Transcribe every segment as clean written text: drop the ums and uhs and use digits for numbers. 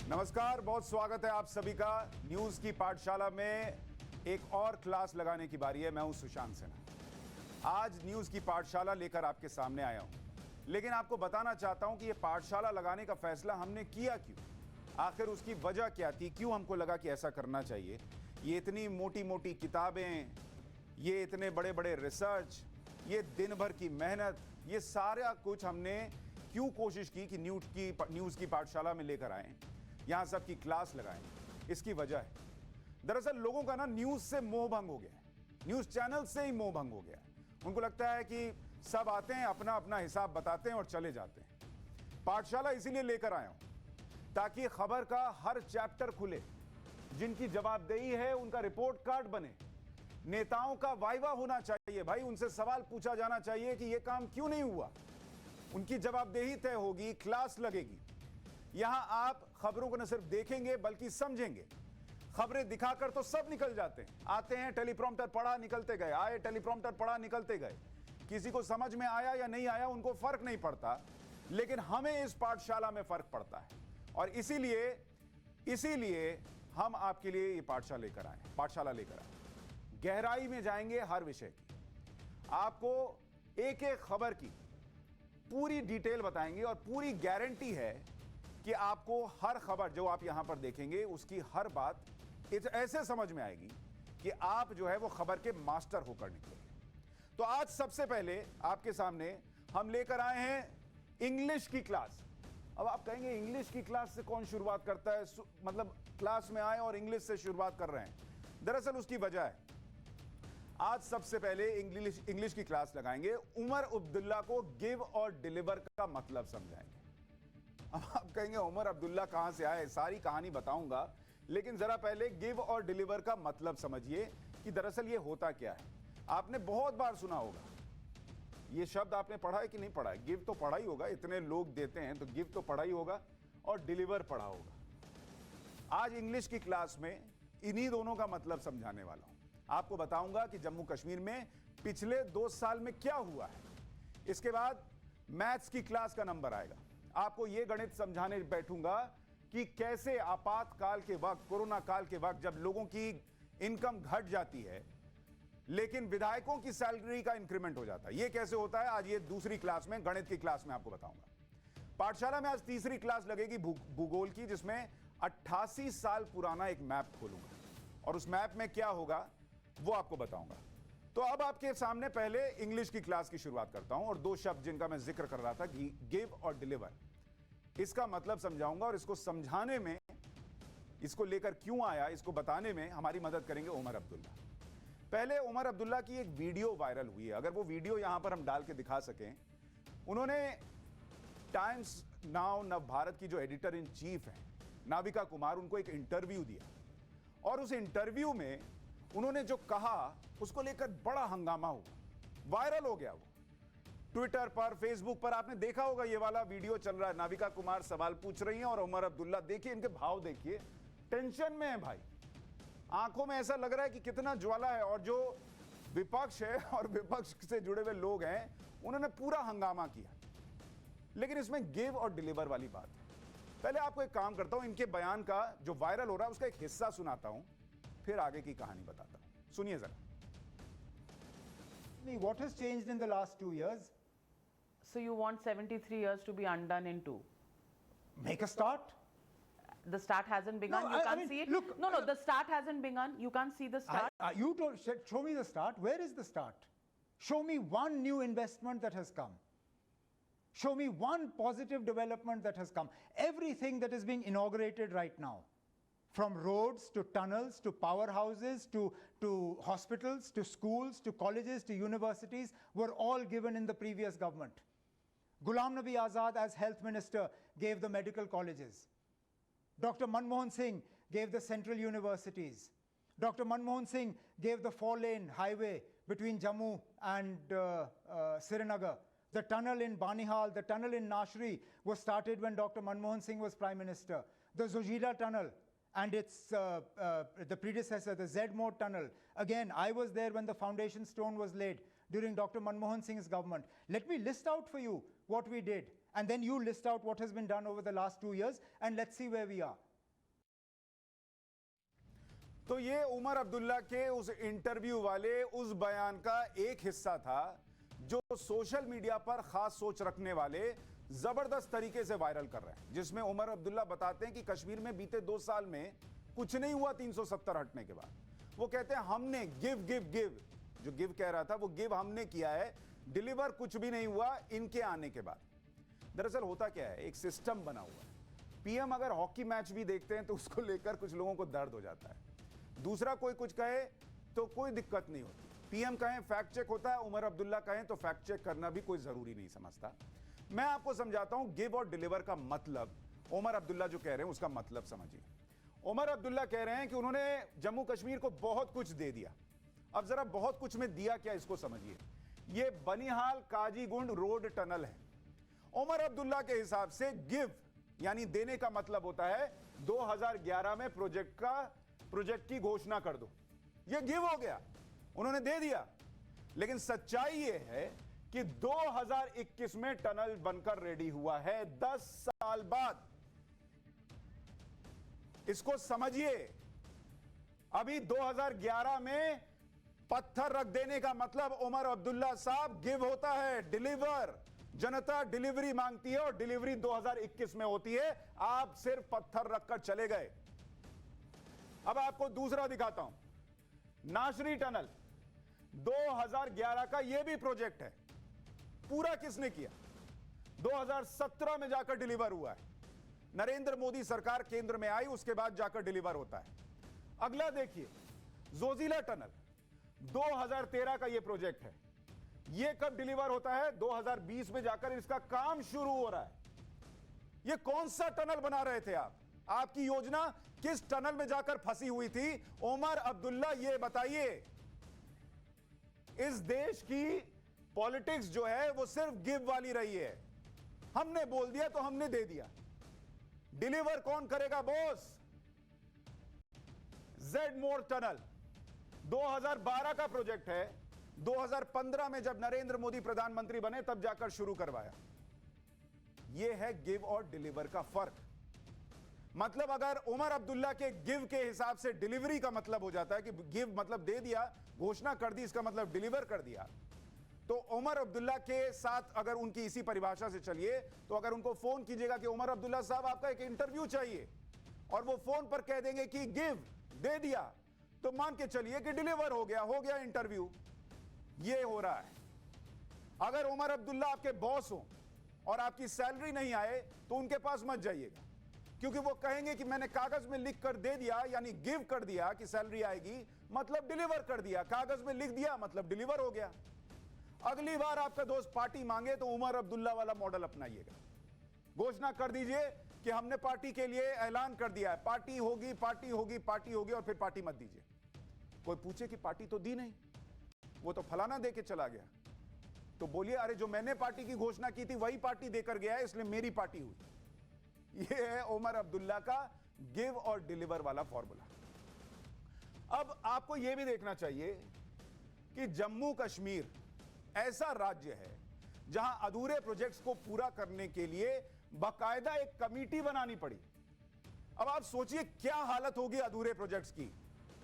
नमस्कार, बहुत स्वागत है आप सभी का न्यूज की पाठशाला में। एक और क्लास लगाने की बारी है। मैं हूं सुशांत सिन्हा। आज न्यूज की पाठशाला लेकर आपके सामने आया हूं, लेकिन आपको बताना चाहता हूं कि यह पाठशाला लगाने का फैसला हमने किया क्यों, आखिर उसकी वजह क्या थी, क्यों हमको लगा कि ऐसा करना चाहिए। ये इतनी मोटी मोटी किताबें, ये इतने बड़े बड़े रिसर्च, ये दिन भर की मेहनत, ये सारा कुछ हमने क्यों कोशिश की कि न्यूज की पाठशाला में लेकर आए, यहां सबकी क्लास लगाएं। इसकी वजह है, दरअसल लोगों का ना न्यूज से मोह भंग हो गया है, न्यूज चैनल से ही मोह भंग हो गया है। उनको लगता है कि सब आते हैं, अपना अपना हिसाब बताते हैं और चले जाते हैं। पाठशाला इसीलिए लेकर आया हूं ताकि खबर का हर चैप्टर खुले, जिनकी जवाबदेही है उनका रिपोर्ट कार्ड बने, नेताओं का वाइवा होना चाहिए। भाई, उनसे सवाल पूछा जाना चाहिए कि यह काम क्यों नहीं हुआ, उनकी जवाबदेही तय होगी, क्लास लगेगी। यहां आप खबरों को न सिर्फ देखेंगे बल्कि समझेंगे। खबरें दिखाकर तो सब निकल जाते हैं, आते हैं, टेलीप्रॉम्प्टर पढ़ा, निकलते गए, आए, टेलीप्रॉम्प्टर पढ़ा, निकलते गए। किसी को समझ में आया या नहीं आया उनको फर्क नहीं पड़ता, लेकिन हमें इस पाठशाला में फर्क पड़ता है। और इसीलिए हम आपके लिए ये पाठशाला लेकर आए। गहराई में जाएंगे हर विषय की, आपको एक एक खबर की पूरी डिटेल बताएंगे और पूरी गारंटी है कि आपको हर खबर जो आप यहां पर देखेंगे उसकी हर बात ऐसे समझ में आएगी कि आप जो है वो खबर के मास्टर होकर निकलेंगे। तो आज सबसे पहले आपके सामने हम लेकर आए हैं इंग्लिश की क्लास। अब आप कहेंगे इंग्लिश की क्लास से कौन शुरुआत करता है, मतलब क्लास में आए और इंग्लिश से शुरुआत कर रहे हैं। दरअसल उसकी वजह है, आज सबसे पहले इंग्लिश की क्लास लगाएंगे। उमर अब्दुल्ला को गिव और डिलीवर का मतलब समझाएंगे। अब आप कहेंगे उमर अब्दुल्ला कहां से आए, सारी कहानी बताऊंगा, लेकिन जरा पहले गिव और डिलीवर का मतलब समझिए कि दरअसल ये होता क्या है। आपने बहुत बार सुना होगा ये शब्द, आपने पढ़ा है कि नहीं पढ़ा है? गिव तो पढ़ा ही होगा, इतने लोग देते हैं तो गिव तो पढ़ा ही होगा, और डिलीवर पढ़ा होगा। आज इंग्लिश की क्लास में इन्हीं दोनों का मतलब समझाने वाला हूं। आपको बताऊंगा कि जम्मू कश्मीर में पिछले 2 साल में क्या हुआ है। इसके बाद मैथ्स की क्लास का नंबर आएगा। आपको यह गणित समझाने बैठूंगा कि कैसे आपातकाल के वक्त, कोरोना काल के वक्त, जब लोगों की इनकम घट जाती है लेकिन विधायकों की सैलरी का इंक्रीमेंट हो जाता है, यह कैसे होता है। आज ये दूसरी क्लास में, गणित की क्लास में आपको बताऊंगा। पाठशाला में आज तीसरी क्लास लगेगी भूगोल की, जिसमें 88 साल पुराना एक मैप खोलूंगा और उस मैप में क्या होगा वो आपको बताऊंगा। तो अब आपके सामने पहले इंग्लिश की क्लास की शुरुआत करता हूं और 2 शब्द जिनका मैं जिक्र कर रहा था, गिव और डिलीवर, इसका मतलब समझाऊंगा। और इसको समझाने में, इसको लेकर क्यों आया, इसको बताने में हमारी मदद करेंगे उमर अब्दुल्ला। पहले उमर अब्दुल्ला की एक वीडियो वायरल हुई है, अगर वो वीडियो यहां पर हम डाल के दिखा सकें। उन्होंने टाइम्स नाउ नव भारत की जो एडिटर इन चीफ है नाविका कुमार, उनको एक इंटरव्यू दिया और उस इंटरव्यू में उन्होंने जो कहा उसको लेकर बड़ा हंगामा हुआ, वायरल हो गया वो ट्विटर पर, फेसबुक पर। आपने देखा होगा ये वाला वीडियो चल रहा है, नाविका कुमार सवाल पूछ रही हैं और उमर अब्दुल्ला, देखिए इनके भाव, देखिए टेंशन में है भाई, आंखों में ऐसा लग रहा है कि कितना ज्वाला है। और जो विपक्ष है और विपक्ष से जुड़े हुए लोग हैं उन्होंने पूरा हंगामा किया। लेकिन इसमें गिव और डिलीवर वाली बात है। पहले आपको एक काम करता हूं, इनके बयान का जो वायरल हो रहा है उसका एक हिस्सा सुनाता हूं, फिर आगे की कहानी बताता हूं। सुनिए जरा। What has changed in the last 2 years? So you want 73 years to be undone in 2? Make a start. The start hasn't begun. No, You I can't mean, see it. look, No, the start hasn't begun. You can't see the start. You told, show me the start. Where is the start? Show me one new investment that has come. Show me one positive development that has come. Everything that is being inaugurated right now, from roads to tunnels to powerhouses to hospitals to schools to colleges to universities, were all given in the previous government. Ghulam Nabi Azad, as health minister, gave the medical colleges. Dr. Manmohan Singh gave the central universities. Dr. Manmohan Singh gave the 4-lane highway between Jammu and Srinagar. The tunnel in Banihal, the tunnel in Nashri was started when Dr. Manmohan Singh was Prime Minister. The Zojila tunnel and its the predecessor, the Zedmore tunnel. Again, I was there when the foundation stone was laid during Dr. Manmohan Singh's government. Let me list out for you what we did, and then you list out what has been done over the last 2 years, and let's see where we are. तो ये उमर अब्दुल्ला के उस interview वाले उस बयान का एक हिस्सा था जो सोशल मीडिया पर खास सोच रखने वाले जबरदस्त तरीके से वायरल कर रहे हैं, जिसमें उमर अब्दुल्ला बताते हैं कि कश्मीर में बीते 2 साल में कुछ नहीं हुआ 370 हटने के बाद। वो कहते हैं हमने गिव गिव गिव, जो गिव कह रहा था वो गिव हमने किया है, डिलीवर कुछ भी नहीं हुआ इनके आने के बाद। दरअसल होता क्या है, एक सिस्टम बना हुआ है। पीएम अगर हॉकी मैच भी देखते हैं तो उसको लेकर कुछ लोगों को दर्द हो जाता है, दूसरा कोई कुछ कहे तो कोई दिक्कत नहीं होती। पीएम कहें फैक्ट चेक होता है, उमर अब्दुल्ला कहें तो फैक्ट चेक करना भी कोई जरूरी नहीं समझता। मैं आपको समझाता हूं गिव और डिलीवर का मतलब। उमर अब्दुल्ला जो कह रहे हैं उसका मतलब समझिए। उमर अब्दुल्ला कह रहे हैं कि उन्होंने जम्मू कश्मीर को बहुत कुछ दे दिया। अब जरा बहुत कुछ में दिया क्या इसको समझिए। यह बनिहाल काजीगुंड रोड टनल है। उमर अब्दुल्ला के हिसाब से गिव यानी देने का मतलब होता है 2011 में प्रोजेक्ट की घोषणा कर दो, यह गिव हो गया, उन्होंने दे दिया। लेकिन सच्चाई यह है कि 2021 में टनल बनकर रेडी हुआ है, 10 साल बाद। इसको समझिए। अभी 2011 में पत्थर रख देने का मतलब उमर अब्दुल्ला साहब गिव होता है, डिलीवर। जनता डिलीवरी मांगती है और डिलीवरी 2021 में होती है। आप सिर्फ पत्थर रखकर चले गए। अब आपको दूसरा दिखाता हूं, नाशरी टनल 2011 का यह भी प्रोजेक्ट है। पूरा किसने किया? 2017 में जाकर डिलीवर हुआ है। नरेंद्र मोदी सरकार केंद्र में आई, उसके बाद जाकर डिलीवर होता है। अगला देखिए, जोजिला टनल 2013 का यह प्रोजेक्ट है। यह कब डिलीवर होता है? 2020 में जाकर इसका काम शुरू हो रहा है। यह कौन सा टनल बना रहे थे आप? आपकी योजना किस टनल में जाकर फंसी हुई थी? उमर अब्दुल्ला यह बताइए। इस देश की पॉलिटिक्स जो है वो सिर्फ गिव वाली रही है। हमने बोल दिया तो हमने दे दिया। डिलीवर कौन करेगा बॉस? जेड मोर टनल 2012 का प्रोजेक्ट है। 2015 में जब नरेंद्र मोदी प्रधानमंत्री बने तब जाकर शुरू करवाया। यह है गिव और डिलीवर का फर्क। मतलब अगर उमर अब्दुल्ला के गिव के हिसाब से डिलीवरी का मतलब हो जाता है कि गिव मतलब दे दिया, घोषणा कर दी, इसका मतलब डिलीवर कर दिया, तो उमर अब्दुल्ला के साथ अगर उनकी इसी परिभाषा से चलिए तो अगर उनको फोन कीजिएगा कि उमर अब्दुल्ला साहब आपका एक इंटरव्यू चाहिए और वो फोन पर कह देंगे कि गिव दे दिया, तो मान के चलिए कि डिलीवर हो गया इंटरव्यू। ये हो रहा है। अगर उमर अब्दुल्ला आपके बॉस हो और आपकी सैलरी नहीं आए तो उनके पास मत जाइएगा, क्योंकि वो कहेंगे कि मैंने कागज में लिख कर दे दिया, यानी गिव कर दिया कि सैलरी आएगी, मतलब डिलीवर कर दिया। कागज में लिख दिया मतलब डिलीवर हो गया। अगली बार आपका दोस्त पार्टी मांगे तो उमर अब्दुल्ला वाला मॉडल अपनाइएगा। घोषणा कर दीजिए कि हमने पार्टी के लिए ऐलान कर दिया है, पार्टी होगी पार्टी होगी पार्टी होगी, और फिर पार्टी मत दीजिए। कोई पूछे कि पार्टी तो दी नहीं, वो तो फलाना दे के चला गया, तो बोलिए अरे जो मैंने पार्टी की घोषणा की थी वही पार्टी देकर गया है, इसलिए मेरी पार्टी हुई। यह है उमर अब्दुल्ला का गिव और डिलीवर वाला फॉर्मूला। अब आपको यह भी देखना चाहिए कि जम्मू कश्मीर ऐसा राज्य है जहां अधूरे प्रोजेक्ट्स को पूरा करने के लिए बाकायदा एक कमेटी बनानी पड़ी। अब आप सोचिए क्या हालत होगी अधूरे प्रोजेक्ट्स की।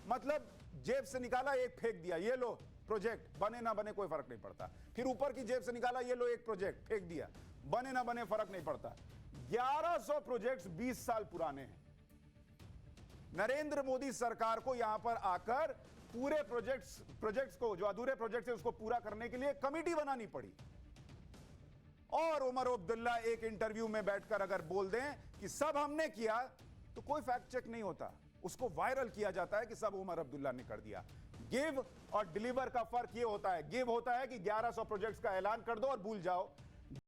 मतलब जेब से निकाला एक फेंक दिया, ये लो प्रोजेक्ट, बने ना बने कोई फर्क नहीं पड़ता। फिर ऊपर की जेब से निकाला, ये लो एक प्रोजेक्ट, फेंक दिया, बने ना बने फर्क नहीं पड़ता। 1100 प्रोजेक्ट्स 20 साल पुराने हैं। नरेंद्र मोदी सरकार को यहां पर आकर पूरे प्रोजेक्ट्स को, जो अधूरे प्रोजेक्ट्स है उसको पूरा करने के लिए कमेटी बनानी पड़ी। और उमर अब्दुल्ला एक इंटरव्यू में बैठकर अगर बोल दें कि सब हमने किया, तो कोई फैक्ट चेक नहीं होता, उसको वायरल किया जाता है कि सब उमर अब्दुल्ला ने कर दिया। गिव और डिलीवर का फर्क यह होता है, गिव होता है कि 1100 प्रोजेक्ट्स का ऐलान कर दो और भूल जाओ।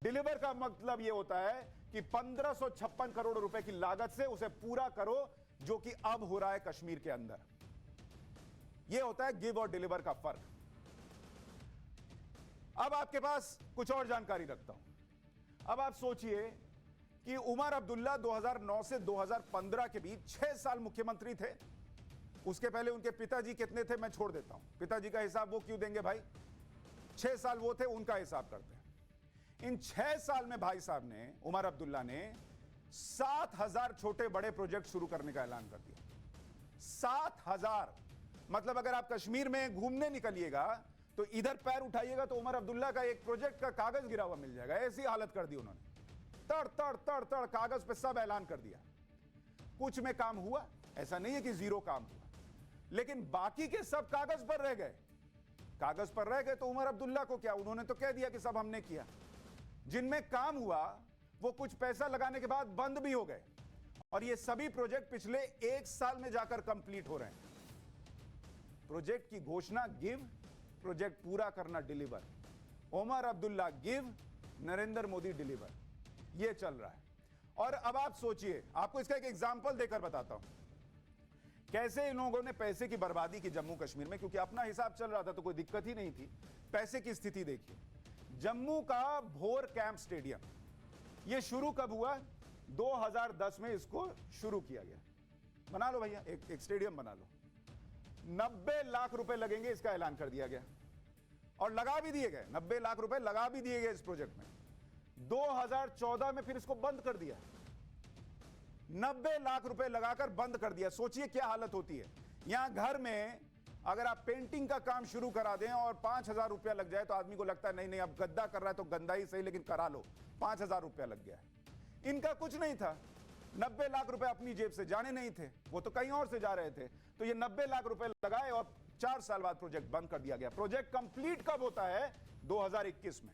डिलीवर का मतलब यह होता है कि 1556 करोड़ रुपए की लागत से उसे पूरा करो, जो कि अब हो रहा है कश्मीर के अंदर। यह होता है गिव और डिलीवर का फर्क। अब आपके पास कुछ और जानकारी रखता हूं। अब आप सोचिए कि उमर अब्दुल्ला 2009 से 2015 के बीच 6 साल मुख्यमंत्री थे। उसके पहले उनके पिताजी कितने थे मैं छोड़ देता हूं, पिताजी का हिसाब वो क्यों देंगे भाई, 6 साल वो थे, उनका हिसाब करते हैं। इन 6 साल में भाई साहब ने, उमर अब्दुल्ला ने 7000 छोटे बड़े प्रोजेक्ट शुरू करने का ऐलान कर दिया। 7,000। मतलब अगर आप कश्मीर में घूमने निकलिएगा तो इधर पैर उठाइएगा तो उमर अब्दुल्ला का एक प्रोजेक्ट का कागज गिरा हुआ मिल जाएगा। ऐसी हालत कर दी उन्होंने, तड़ तड़ तड़ तड़ कागज पे सब ऐलान कर दिया। कुछ में काम हुआ, ऐसा नहीं है कि जीरो काम हुआ, लेकिन बाकी के सब कागज पर रह गए। कागज पर रह गए तो उमर अब्दुल्ला को क्या, उन्होंने तो कह दिया कि सब हमने किया। जिनमें काम हुआ वो कुछ पैसा लगाने के बाद बंद भी हो गए, और ये सभी प्रोजेक्ट पिछले 1 साल में जाकर कंप्लीट हो रहे हैं। प्रोजेक्ट की घोषणा गिव, प्रोजेक्ट पूरा करना deliver. Omar Abdullah give, Narendra Modi deliver, ये चल रहा है। और अब आप सोचिए, आपको इसका एक एग्जांपल देकर बताता हूं कैसे इन लोगों ने पैसे की बर्बादी की जम्मू कश्मीर में, क्योंकि अपना हिसाब चल रहा था तो कोई दिक्कत ही नहीं थी। पैसे की स्थिति देखिए। जम्मू का भोर कैंप स्टेडियम, यह शुरू कब हुआ? 2010 में इसको शुरू किया गया। बना लो भैया, एक स्टेडियम बना लो। 90 लाख रुपए लगेंगे, इसका ऐलान कर दिया गया और लगा भी दिए गए। 90 लाख रुपए लगा भी दिए गए इस प्रोजेक्ट में। 2014 में फिर इसको बंद कर दिया। 90 लाख रुपए लगाकर बंद कर दिया। सोचिए क्या हालत होती है। यहां घर में अगर आप पेंटिंग का काम शुरू करा दें और 5,000 रुपया लग जाए तो आदमी को लगता है नहीं नहीं अब गद्दा कर रहा है तो गंदा ही सही, लेकिन करा लो, 5,000 रुपया लग गया। इनका कुछ नहीं था। 90 लाख रुपए अपनी जेब से जाने नहीं थे, वो तो कहीं और से जा रहे थे। तो ये 90 लाख रुपए लगाए और 4 साल बाद प्रोजेक्ट बंद कर दिया गया। प्रोजेक्ट कंप्लीट कब होता है? 2021 में।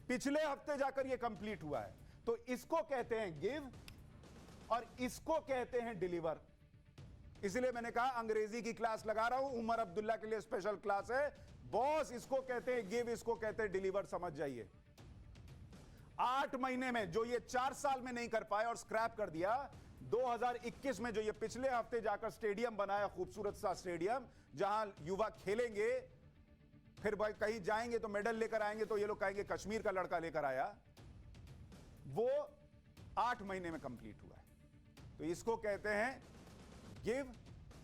पिछले हफ्ते जाकर ये कंप्लीट हुआ है। तो इसको कहते हैं गिव और इसको कहते हैं डिलीवर। इसलिए मैंने कहा अंग्रेजी की क्लास लगा रहा हूं, उमर अब्दुल्ला के लिए स्पेशल क्लास है। बॉस इसको कहते हैं गिव, इसको कहते हैं डिलीवर, समझ जाइए। 8 महीने में जो ये 4 साल में नहीं कर पाए और स्क्रैप कर दिया, 2021 में जो ये पिछले हफ्ते जाकर स्टेडियम बनाया, खूबसूरत सा स्टेडियम जहां युवा खेलेंगे, फिर भाई कहीं जाएंगे तो मेडल लेकर आएंगे तो ये लोग कहेंगे कश्मीर का लड़का लेकर आया, वो 8 महीने में कंप्लीट हुआ है। तो इसको कहते हैं गिव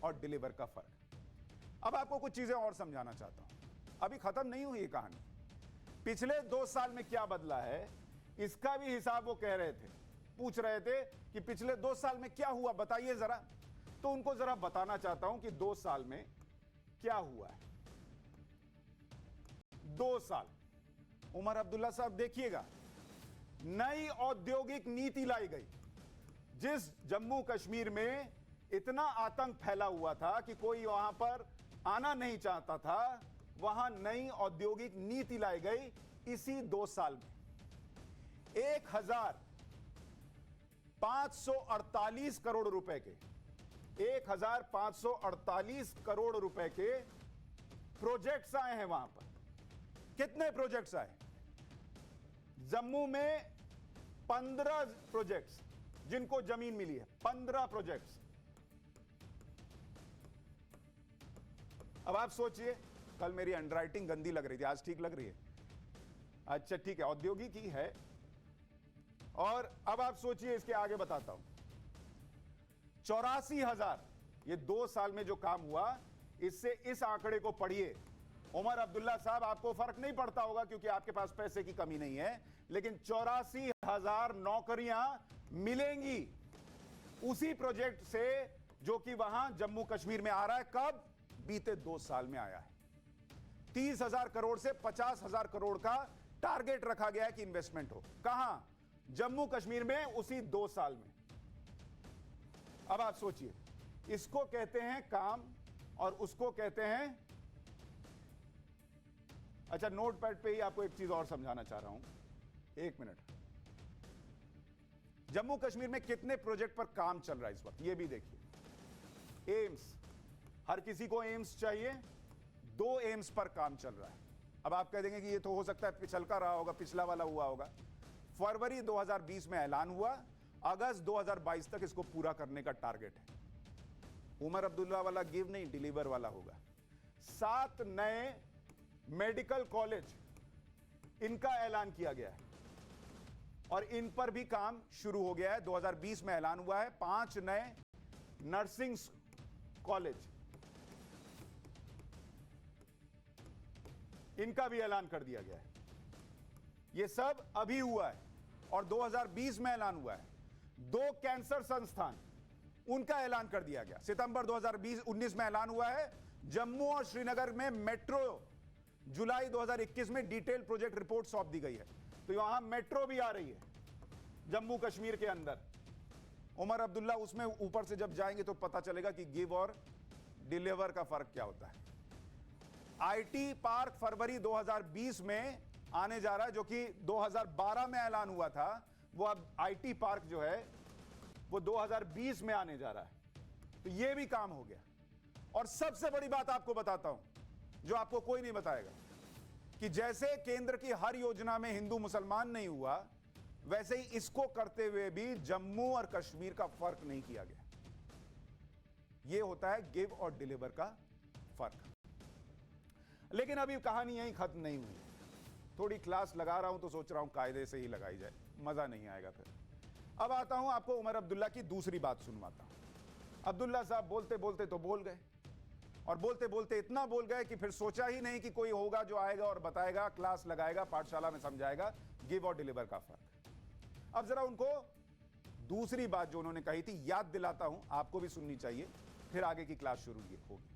और डिलीवर का फर्क। अब आपको कुछ चीजें और समझाना चाहता हूं, अभी खत्म नहीं हुई ये कहानी। पिछले 2 साल में क्या बदला है इसका भी हिसाब वो कह रहे थे, पूछ रहे थे कि पिछले 2 साल में क्या हुआ बताइए जरा। तो उनको जरा बताना चाहता हूं कि 2 साल में क्या हुआ है। 2 साल उमर अब्दुल्ला साहब देखिएगा, नई औद्योगिक नीति लाई गई। जिस जम्मू कश्मीर में इतना आतंक फैला हुआ था कि कोई वहां पर आना नहीं चाहता था, वहां नई औद्योगिक नीति लाई गई इसी 2 साल में। 1,548 करोड़ रुपए के 1,548 करोड़ रुपए के प्रोजेक्ट्स आए हैं वहां पर। कितने प्रोजेक्ट्स आए? जम्मू में 15 प्रोजेक्ट्स जिनको जमीन मिली है, 15 प्रोजेक्ट्स। अब आप सोचिए, कल मेरी हैंडराइटिंग गंदी लग रही थी, आज ठीक लग रही है? अच्छा ठीक है, औद्योगिक ही है। और अब आप सोचिए, इसके आगे बताता हूं। 84,000 ये 2 साल में जो काम हुआ, इससे इस आंकड़े को पढ़िए। उमर अब्दुल्ला साहब, आपको फर्क नहीं पड़ता होगा क्योंकि आपके पास पैसे की कमी नहीं है, लेकिन 84,000 नौकरियां मिलेंगी उसी प्रोजेक्ट से जो कि वहां जम्मू कश्मीर में आ रहा है। कब? बीते 2 साल में आया है। 30,000 करोड़ से 50,000 करोड़ का टारगेट रखा गया है कि इन्वेस्टमेंट हो। कहां? जम्मू कश्मीर में, उसी 2 साल में। अब आप सोचिए, इसको कहते हैं काम और उसको कहते हैं, अच्छा नोटपैड पे ही आपको एक चीज और समझाना चाह रहा हूं, 1 मिनट। जम्मू कश्मीर में कितने प्रोजेक्ट पर काम चल रहा है इस वक्त, ये भी देखिए। एम्स, हर किसी को एम्स चाहिए, 2 एम्स पर काम चल रहा है। अब आप कह देंगे कि ये तो हो सकता है पिछल का रहा होगा, पिछला वाला हुआ होगा। फरवरी 2020 में ऐलान हुआ, अगस्त 2022 तक इसको पूरा करने का टारगेट है। उमर अब्दुल्ला वाला गिव नहीं, डिलीवर वाला होगा। 7 नए मेडिकल कॉलेज, इनका ऐलान किया गया है और इन पर भी काम शुरू हो गया है। 2020 में ऐलान हुआ है। 5 नए नर्सिंग कॉलेज, इनका भी ऐलान कर दिया गया है। ये सब अभी हुआ है और 2020 में ऐलान हुआ है। 2 कैंसर संस्थान, उनका ऐलान कर दिया गया। सितंबर 2019 में ऐलान हुआ है। जम्मू और श्रीनगर में मेट्रो जुलाई 2021 में डिटेल प्रोजेक्ट रिपोर्ट सौंप दी गई है। तो वहां मेट्रो भी आ रही है जम्मू कश्मीर के अंदर। उमर अब्दुल्ला उसमें ऊपर से जब जाएंगे तो पता चलेगा कि गिव और डिलीवर का फर्क क्या होता है। आईटी पार्क फरवरी 2020 में आने जा रहा है, जो कि 2012 में ऐलान हुआ था। वो अब आईटी पार्क जो है वो 2020 में आने जा रहा है। तो ये भी काम हो गया। और सबसे बड़ी बात आपको बताता हूं जो आपको कोई नहीं बताएगा, कि जैसे केंद्र की हर योजना में हिंदू मुसलमान नहीं हुआ, वैसे ही इसको करते हुए भी जम्मू और कश्मीर का फर्क नहीं किया गया। यह होता है गिव और डिलीवर का फर्क। लेकिन अभी कहानी यहीं खत्म नहीं हुई। थोड़ी क्लास लगा रहा हूं तो सोच रहा हूं कायदे से ही लगाई जाए, मजा नहीं आएगा फिर। अब आता हूं आपको उमर अब्दुल्ला की दूसरी बात सुनवाता हूं। अब्दुल्ला साहब बोलते बोलते तो बोल गए, और बोलते बोलते इतना बोल गए कि फिर सोचा ही नहीं कि कोई होगा जो आएगा और बताएगा, क्लास लगाएगा, पाठशाला में समझाएगा गिव और डिलीवर का फर्क। अब जरा उनको दूसरी बात जो उन्होंने कही थी याद दिलाता हूं, आपको भी सुननी चाहिए, फिर आगे की क्लास शुरू होगी।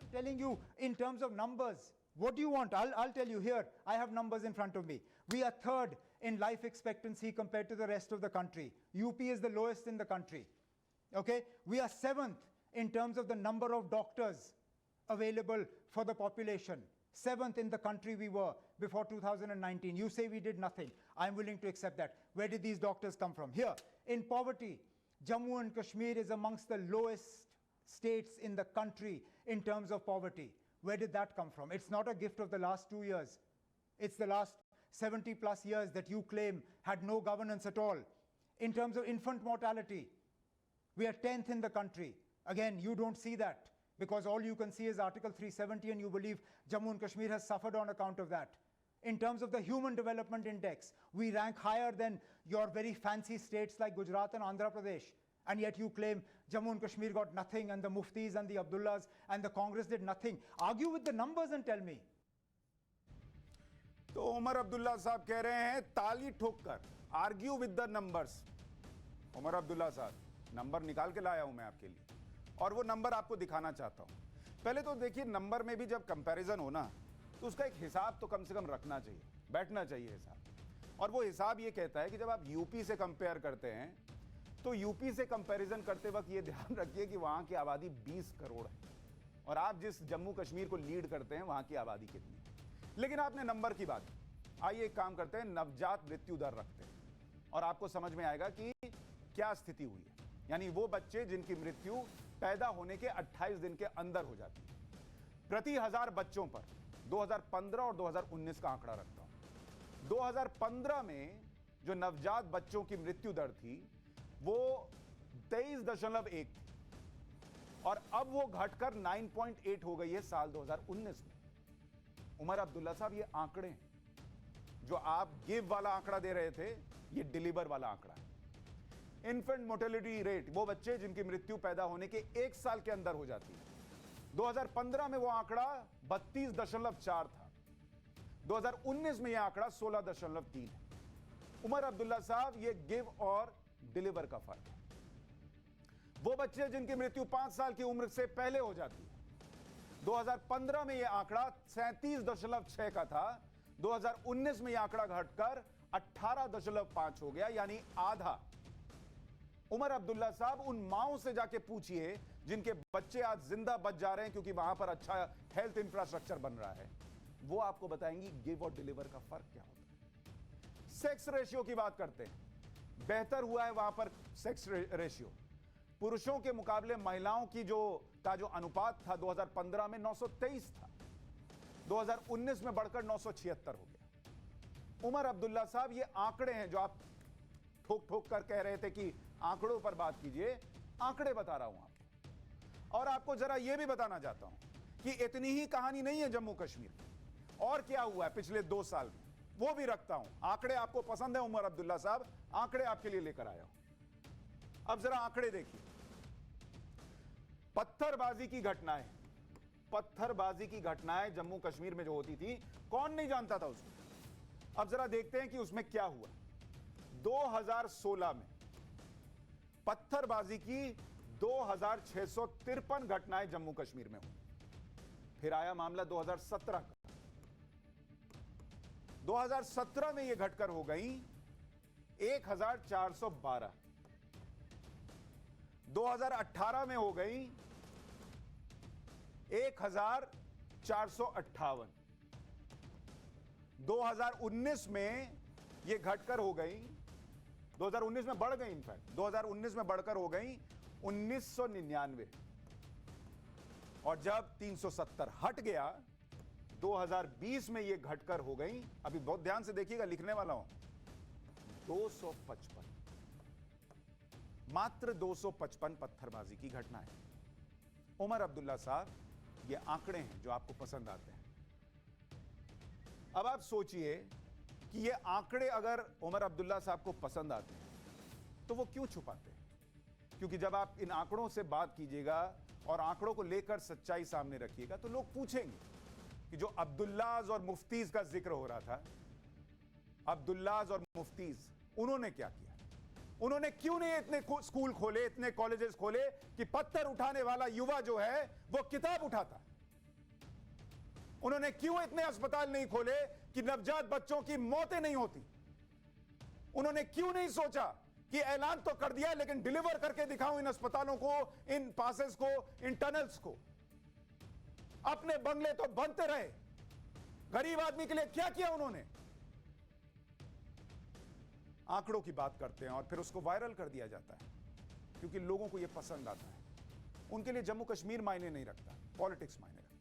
I'm telling you in terms of numbers. What do you want? I'll tell you here. I have numbers in front of me. We are third in life expectancy compared to the rest of the country. UP is the lowest in the country. Okay? We are seventh in terms of the number of doctors available for the population. Seventh in the country we were before 2019. You say we did nothing. I'm willing to accept that. Where did these doctors come from? Here, in poverty, Jammu and Kashmir is amongst the lowest states in the country in terms of poverty. Where did that come from? It's not a gift of the last 2 years. It's the last 70 plus years that you claim had no governance at all. In terms of infant mortality, we are 10th in the country. Again, you don't see that because all you can see is Article 370 and you believe Jammu and Kashmir has suffered on account of that. In terms of the Human Development Index, we rank higher than your very fancy states like Gujarat and Andhra Pradesh. And yet you claim Jammu and Kashmir got nothing, and the Muftis and the Abdullahs and the Congress did nothing. Argue with the numbers and tell me. तो उमर अब्दुल्ला साहब कह रहे हैं ताली ठोककर, argue with the numbers. Omar Abdullah साहब, number निकाल के लाया हूं मैं आपके लिए, और वो नंबर आपको दिखाना चाहता हूं। पहले तो देखिए, नंबर में भी जब कंपैरिजन हो ना, तो उसका एक हिसाब तो कम से कम रखना चाहिए, बैठना चाहिए हिसाब। और वो हिसाब ये कहता है कि जब आप यूपी से कंपेयर करते हैं, तो यूपी से कंपैरिजन करते वक्त ये ध्यान रखिए कि वहां की आबादी 20 करोड़ है, और आप जिस जम्मू कश्मीर को लीड करते हैं वहां की आबादी कितनी है। लेकिन आपने नंबर की बात, आइए एक काम करते हैं, नवजात मृत्यु दर रखते हैं और आपको समझ में आएगा कि क्या स्थिति हुई है। यानी वो बच्चे जिनकी मृत्यु पैदा होने के 28 दिन के अंदर हो जाती है। प्रति 1000 बच्चों पर 2015 और 2019 का आंकड़ा रखता हूं। 2015 में जो नवजात बच्चों की मृत्यु दर थी वो 23.1 थी, और अब वो घटकर 9.8 हो गई है साल 2019 में। उमर अब्दुल्ला साहब, ये आंकड़े हैं। जो आप गिव वाला आंकड़ा दे रहे थे, ये डिलीवर वाला आंकड़ा है। इन्फेंट मोर्टेलिटी रेट, वो बच्चे जिनकी मृत्यु पैदा होने के 1 साल के अंदर हो जाती है, 2015 में वो आंकड़ा 32.4 था। 2019 में यह आंकड़ा 16.3 है। उमर अब्दुल्ला साहब, ये गिव और डिलीवर का फर्क है। वो बच्चे जिनकी मृत्यु 5 साल की उम्र से पहले हो जाती है, 2015 में यह आंकड़ा 37.6 का था, 2019 में यह आंकड़ा घटकर 18.5 हो गया, यानी आधा। उमर अब्दुल्ला साहब, उन माओं से जाके पूछिए जिनके बच्चे आज जिंदा बच जा रहे हैं क्योंकि वहां पर अच्छा हेल्थ इंफ्रास्ट्रक्चर बन रहा है, वो आपको बताएंगी गिव और डिलीवर का फर्क क्या होता है। सेक्स रेशियो की बात करते हैं, बेहतर हुआ है वहां पर सेक्स रेशियो। पुरुषों के मुकाबले महिलाओं की जो अनुपात था 2015 में 923 था, 2019 में बढ़कर 976 हो गया। उमर अब्दुल्ला साहब, ये आंकड़े हैं जो आप ठोक ठोक कर कह रहे थे कि आंकड़ों पर बात कीजिए, आंकड़े बता रहा हूं आपको। और आपको जरा यह भी बताना चाहता हूं कि इतनी ही कहानी नहीं है जम्मू कश्मीर की, और क्या हुआ है पिछले 2 साल में, वो भी रखता हूं। आंकड़े आपको पसंद है उमर अब्दुल्ला साहब, आंकड़े आपके लिए लेकर आया हूं। अब जरा आंकड़े देखिए। पत्थरबाजी की घटनाएं, पत्थरबाजी की घटनाएं जम्मू कश्मीर में जो होती थी, कौन नहीं जानता था उसको। अब जरा देखते हैं कि उसमें क्या हुआ। 2016 में पत्थरबाजी की 2653 घटनाएं जम्मू कश्मीर में हुई। फिर आया मामला 2017 का। 2017 में यह घटकर हो गई 1412। 2018 में हो गई 1458। 2019 में यह घटकर हो गई, 2019 में बढ़ गई, इनफैक्ट 2019 में बढ़कर हो गई 1999। और जब 370 हट गया 2020 में यह घटकर हो गई, अभी बहुत ध्यान से देखिएगा, लिखने वाला हूं, 255। मात्र 255 पत्थरबाजी की घटनाएं। उमर अब्दुल्ला साहब, ये आंकड़े हैं जो आपको पसंद आते हैं। अब आप सोचिए कि ये आंकड़े अगर उमर अब्दुल्ला साहब को पसंद आते हैं तो वो क्यों छुपाते हैं? क्योंकि जब आप इन आंकड़ों से बात कीजिएगा और आंकड़ों को लेकर सच्चाई सामने रखिएगा तो लोग पूछेंगे कि जो अब्दुल्लाज और मुफ्तीज का जिक्र हो रहा था, अब्दुल्लाज और मुफ्तीज, उन्होंने क्या किया? उन्होंने क्यों नहीं इतने स्कूल खोले, इतने कॉलेजेस खोले कि पत्थर उठाने वाला युवा जो है वो किताब उठाता? उन्होंने क्यों इतने अस्पताल नहीं खोले कि नवजात बच्चों की मौतें नहीं होती? उन्होंने क्यों नहीं सोचा कि ऐलान तो कर दिया लेकिन डिलीवर करके दिखाऊं इन अस्पतालों को, इन पासेस को, इन टनल्स को? अपने बंगले तो बनते रहे, गरीब आदमी के लिए क्या किया उन्होंने? आंकड़ों की बात करते हैं और फिर उसको वायरल कर दिया जाता है क्योंकि लोगों को यह पसंद आता है। उनके लिए जम्मू कश्मीर मायने नहीं रखता, पॉलिटिक्स मायने रखती है।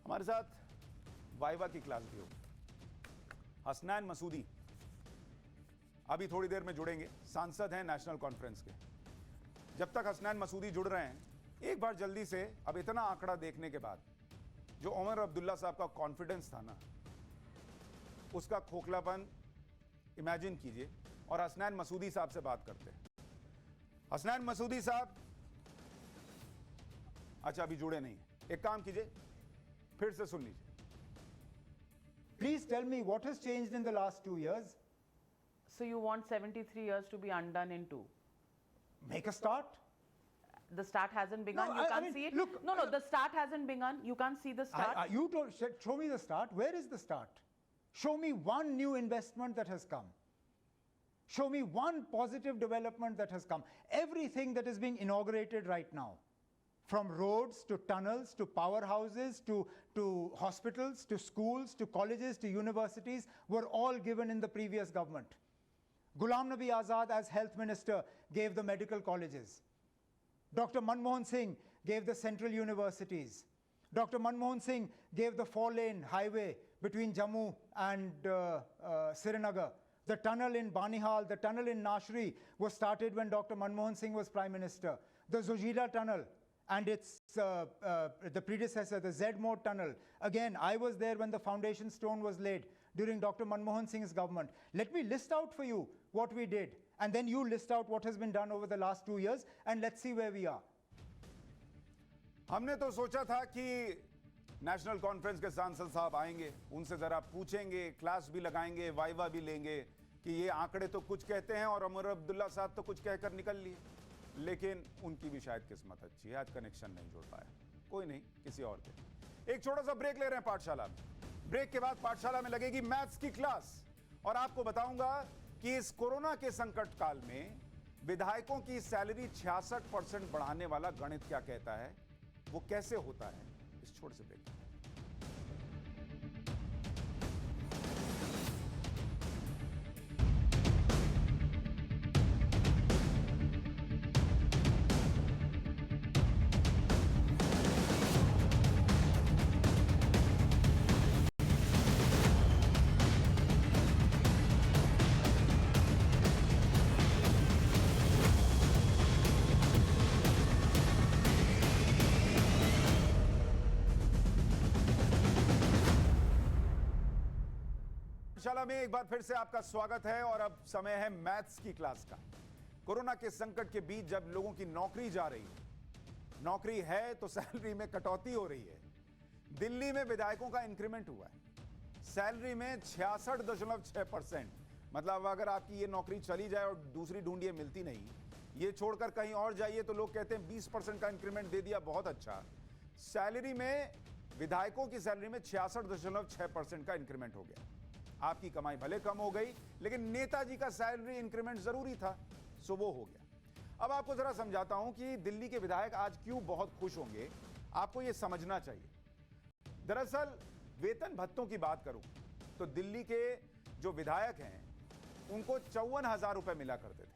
हमारे साथ वाइवा की क्लास भी होगी। हसनैन मसूदी अभी थोड़ी देर में जुड़ेंगे, सांसद हैं नेशनल कॉन्फ्रेंस के। जब तक हसनैन मसूदी जुड़ रहे हैं, एक बार जल्दी से, अब इतना आंकड़ा देखने के बाद, जो उमर अब्दुल्ला साहब का कॉन्फिडेंस था ना, उसका खोखलापन इमेजिन कीजिए और हसनैन मसूदी साहब से बात करते हैं। हसनैन मसूदी साहब, अच्छा अभी जुड़े नहीं, एक काम कीजिए, फिर से सुन लीजिए। Please tell me what has changed in the last 2 years. So you want 73 years to be undone in 2? Make a start. The start hasn't begun. No, You I can't mean, see it. look, No, the start hasn't begun. You can't see the start. You told, show me the start. Where is the start? Show me one new investment that has come. Show me one positive development that has come. Everything that is being inaugurated right now, from roads to tunnels to powerhouses to hospitals to schools to colleges to universities, were all given in the previous government. Ghulam Nabi Azad, as health minister, gave the medical colleges. Dr. Manmohan Singh gave the central universities. Dr. Manmohan Singh gave the 4-lane highway between Jammu and Srinagar. The tunnel in Banihal, the tunnel in Nashri was started when Dr. Manmohan Singh was Prime Minister. The Zojila tunnel and its the predecessor, the Zedmore tunnel. Again, I was there when the foundation stone was laid during Dr. Manmohan Singh's government. Let me list out for you what we did, and then you list out what has been done over the last 2 years, and let's see where we are. हमने तो सोचा था कि national conference के सांसद साहब आएंगे, उनसे जरा पूछेंगे, क्लास भी लगाएंगे, वाइवा भी लेंगे कि ये आंकड़े तो कुछ कहते हैं और उमर अब्दुल्ला साहब तो कुछ कहकर निकल लिए। लेकिन उनकी भी शायद किस्मत अच्छी है, आज कनेक्शन नहीं जुड़ पाया। कोई नहीं, किसी और के। एक छोटा सा ब्रेक ले रहे हैं पाठशाला में। ब्रेक के बाद पाठशाला में लगेगी मैथ्स की क्लास और आपको बताऊंगा कि इस कोरोना के संकट काल में विधायकों की सैलरी 66% बढ़ाने वाला गणित क्या कहता है, वो कैसे होता है। इस छोटे से ब्रेक। पाठशाला में एक बार फिर से आपका स्वागत है और अब समय है मैथ्स की क्लास का। कोरोना के संकट के बीच जब लोगों की नौकरी जा रही है, नौकरी है तो सैलरी में कटौती हो रही है। दिल्ली में विधायकों का इंक्रीमेंट हुआ है, सैलरी में 66.6%। मतलब अगर आपकी ये नौकरी चली जाए और दूसरी ढूंढिए मिलती नहीं, ये छोड़कर कहीं और जाइए तो लोग कहते हैं 20% का इंक्रीमेंट दे दिया, बहुत अच्छा। सैलरी में, विधायकों की सैलरी में 66.6% का इंक्रीमेंट हो गया। आपकी कमाई भले कम हो गई, लेकिन नेताजी का सैलरी इंक्रीमेंट जरूरी था, सो वो हो गया। अब आपको जरा समझाता हूं कि दिल्ली के विधायक आज क्यों बहुत खुश होंगे, आपको यह समझना चाहिए। दरअसल वेतन भत्तों की बात करूं तो दिल्ली के जो विधायक हैं उनको 54,000 रुपए मिला करते थे,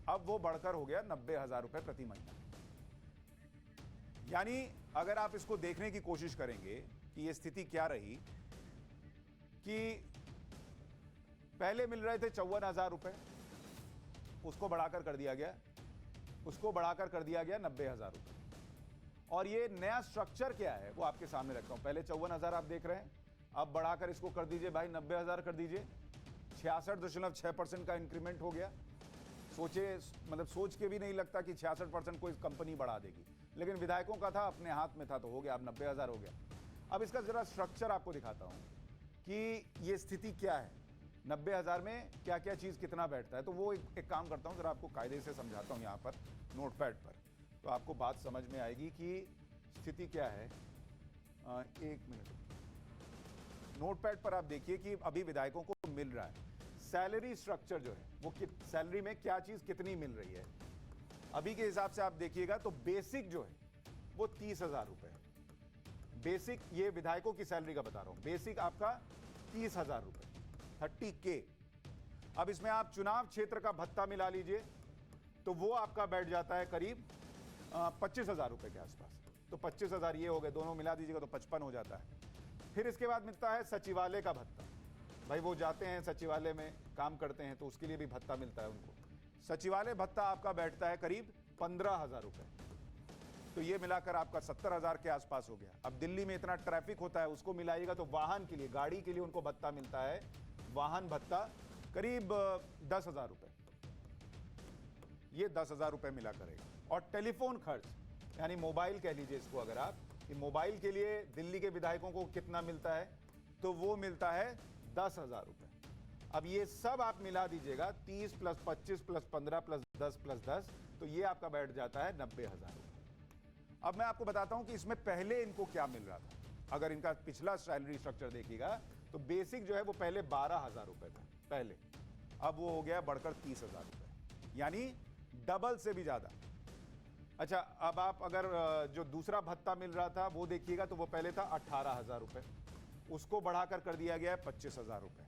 अब वो बढ़कर हो गया 90,000 रुपए प्रति महीना। यानी अगर आप इसको देखने की कोशिश करेंगे कि ये स्थिति क्या रही, कि पहले मिल रहे थे 54,000 रुपए, उसको बढ़ाकर कर दिया गया, उसको बढ़ाकर कर दिया गया 90,000 रुपए। और ये नया स्ट्रक्चर क्या है वो आपके सामने रखता हूं। पहले 54,000 आप देख रहे हैं, अब बढ़ाकर इसको कर दीजिए भाई 90,000 कर दीजिए, 66.6% का इंक्रीमेंट हो गया। सोचे, मतलब सोच के भी नहीं लगता कि 66% कोई कंपनी बढ़ा देगी, लेकिन विधायकों का था, अपने हाथ में था तो हो गया, अब 90,000 हो गया। अब इसका जरा स्ट्रक्चर आपको दिखाता हूं कि ये स्थिति क्या है, 90,000 में क्या क्या चीज़ कितना बैठता है। तो वो एक काम करता हूं, जरा आपको कायदे से समझाता हूं यहाँ पर नोटपैड पर, तो आपको बात समझ में आएगी कि स्थिति क्या है। एक मिनट, नोटपैड पर आप देखिए कि अभी विधायकों को मिल रहा है सैलरी स्ट्रक्चर जो है, वो सैलरी में क्या चीज़ कितनी मिल रही है। अभी के हिसाब से आप देखिएगा तो बेसिक जो है वो 30,000 रुपये है। बेसिक, ये विधायकों की सैलरी का बता रहा हूँ, बेसिक आपका 30,000 रुपये, 30K। अब इसमें आप चुनाव क्षेत्र का भत्ता मिला लीजिए तो वो आपका बैठ जाता है करीब 25,000 रुपये के आसपास। तो 25,000 ये हो गए, दोनों मिला दीजिएगा तो 55 हो जाता है। फिर इसके बाद मिलता है सचिवालय का भत्ता, भाई वो जाते हैं सचिवालय में काम करते हैं तो उसके लिए भी भत्ता मिलता है उनको। सचिवालय भत्ता आपका बैठता है करीब 15,000 रुपये, तो ये मिलाकर आपका 70,000 के आसपास हो गया। अब दिल्ली में इतना ट्रैफिक होता है, उसको मिलाइएगा तो वाहन के लिए, गाड़ी के लिए उनको भत्ता मिलता है, वाहन भत्ता करीब 10,000 रुपये, ये 10,000 रुपये मिला करेगा। और टेलीफोन खर्च, यानी मोबाइल कह लीजिए इसको, अगर आप कि मोबाइल के लिए दिल्ली के विधायकों को कितना मिलता है, तो वो मिलता है 10,000 रुपये। अब ये सब आप मिला दीजिएगा, 30 प्लस 25 प्लस 15 प्लस 10 प्लस 10, तो ये आपका बैठ जाता है 90,000 रुपये। अब मैं आपको बताता हूं कि इसमें पहले इनको क्या मिल रहा था। अगर इनका पिछला सैलरी स्ट्रक्चर देखिएगा तो बेसिक जो है वो पहले 12,000 रुपये था पहले, अब वो हो गया बढ़कर 30,000 रुपये, यानी डबल से भी ज़्यादा। अच्छा, अब आप अगर जो दूसरा भत्ता मिल रहा था वो देखिएगा तो वो पहले था 18,000 रुपये, उसको बढ़ाकर कर दिया गया है 25,000 रुपये,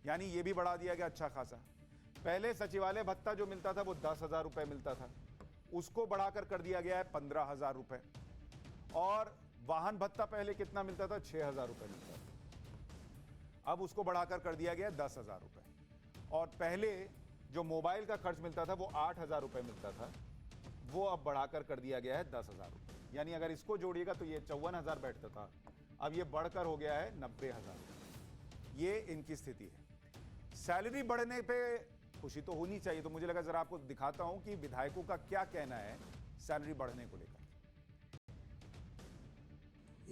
यानी ये भी बढ़ा दिया गया अच्छा खासा। पहले सचिवालय भत्ता जो मिलता था वो 10,000 रुपये मिलता था, उसको बढ़ाकर कर दिया गया है 15,000 रुपये। और वाहन भत्ता पहले कितना मिलता था, 6,000 रुपये मिलता था, अब उसको बढ़ाकर कर दिया गया 10,000 रुपये। और पहले जो मोबाइल का खर्च मिलता था वो 8,000 रुपये मिलता था, वो अब बढ़ाकर कर दिया गया है 10,000 रुपये। यानी अगर इसको जोड़िएगा तो ये 54,000 बैठता था, अब ये बढ़कर हो गया है 90,000 रुपये। ये इनकी स्थिति है। सैलरी बढ़ने पे खुशी तो होनी चाहिए, तो मुझे लगा जरा आपको दिखाता हूं कि विधायकों का क्या कहना है सैलरी बढ़ने को लेकर।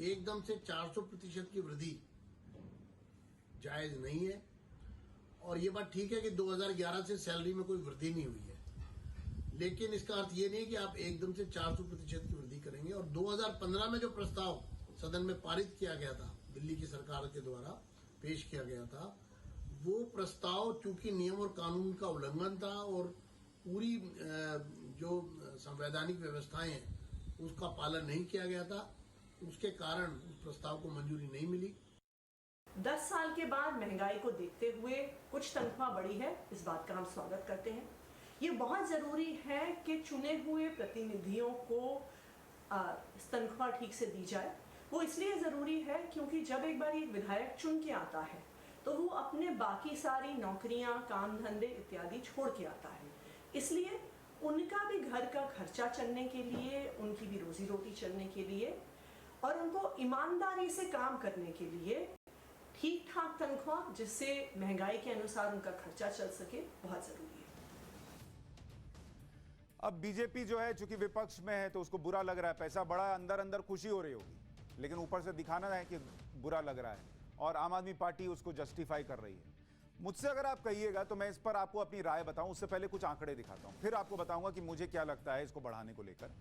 एकदम से 400% की वृद्धि जायज नहीं है, और ये बात ठीक है कि 2011 से सैलरी में कोई वृद्धि नहीं हुई है, लेकिन इसका अर्थ ये नहीं है कि आप एकदम से 400% की वृद्धि करेंगे। और 2015 में जो प्रस्ताव सदन में पारित किया गया था, दिल्ली की सरकार के द्वारा पेश किया गया था, वो प्रस्ताव चूंकि नियम और कानून का उल्लंघन था और पूरी जो संवैधानिक व्यवस्थाएं हैं उसका पालन नहीं किया गया था, उसके कारण उस प्रस्ताव को मंजूरी नहीं मिली। 10 साल के बाद महंगाई को देखते हुए कुछ तनख्वाह बढ़ी है, इस बात का हम स्वागत करते हैं। ये बहुत जरूरी है कि चुने हुए प्रतिनिधियों को तनख्वाह ठीक से दी जाए। वो इसलिए जरूरी है क्योंकि जब एक बार एक विधायक चुन के आता है तो वो अपने बाकी सारी नौकरियां, काम धंधे इत्यादि छोड़ के आता है, इसलिए उनका भी घर का खर्चा चलने के लिए, उनकी भी रोजी रोटी चलने के लिए और उनको ईमानदारी से काम करने के लिए ठीक ठाक तनख्वाह जिससे महंगाई के अनुसार उनका खर्चा चल सके बहुत जरूरी है। अब बीजेपी जो है चूंकि विपक्ष में है तो उसको बुरा लग रहा है, पैसा बढ़ा, अंदर अंदर खुशी हो रही होगी, लेकिन ऊपर से दिखाना है कि बुरा लग रहा है, और आम आदमी पार्टी उसको जस्टिफाई कर रही है। मुझसे अगर आप कहिएगा तो मैं इस पर आपको अपनी राय बताऊं, उससे पहले कुछ आंकड़े दिखाता हूं, फिर आपको बताऊंगा कि मुझे क्या लगता है इसको बढ़ाने को लेकर।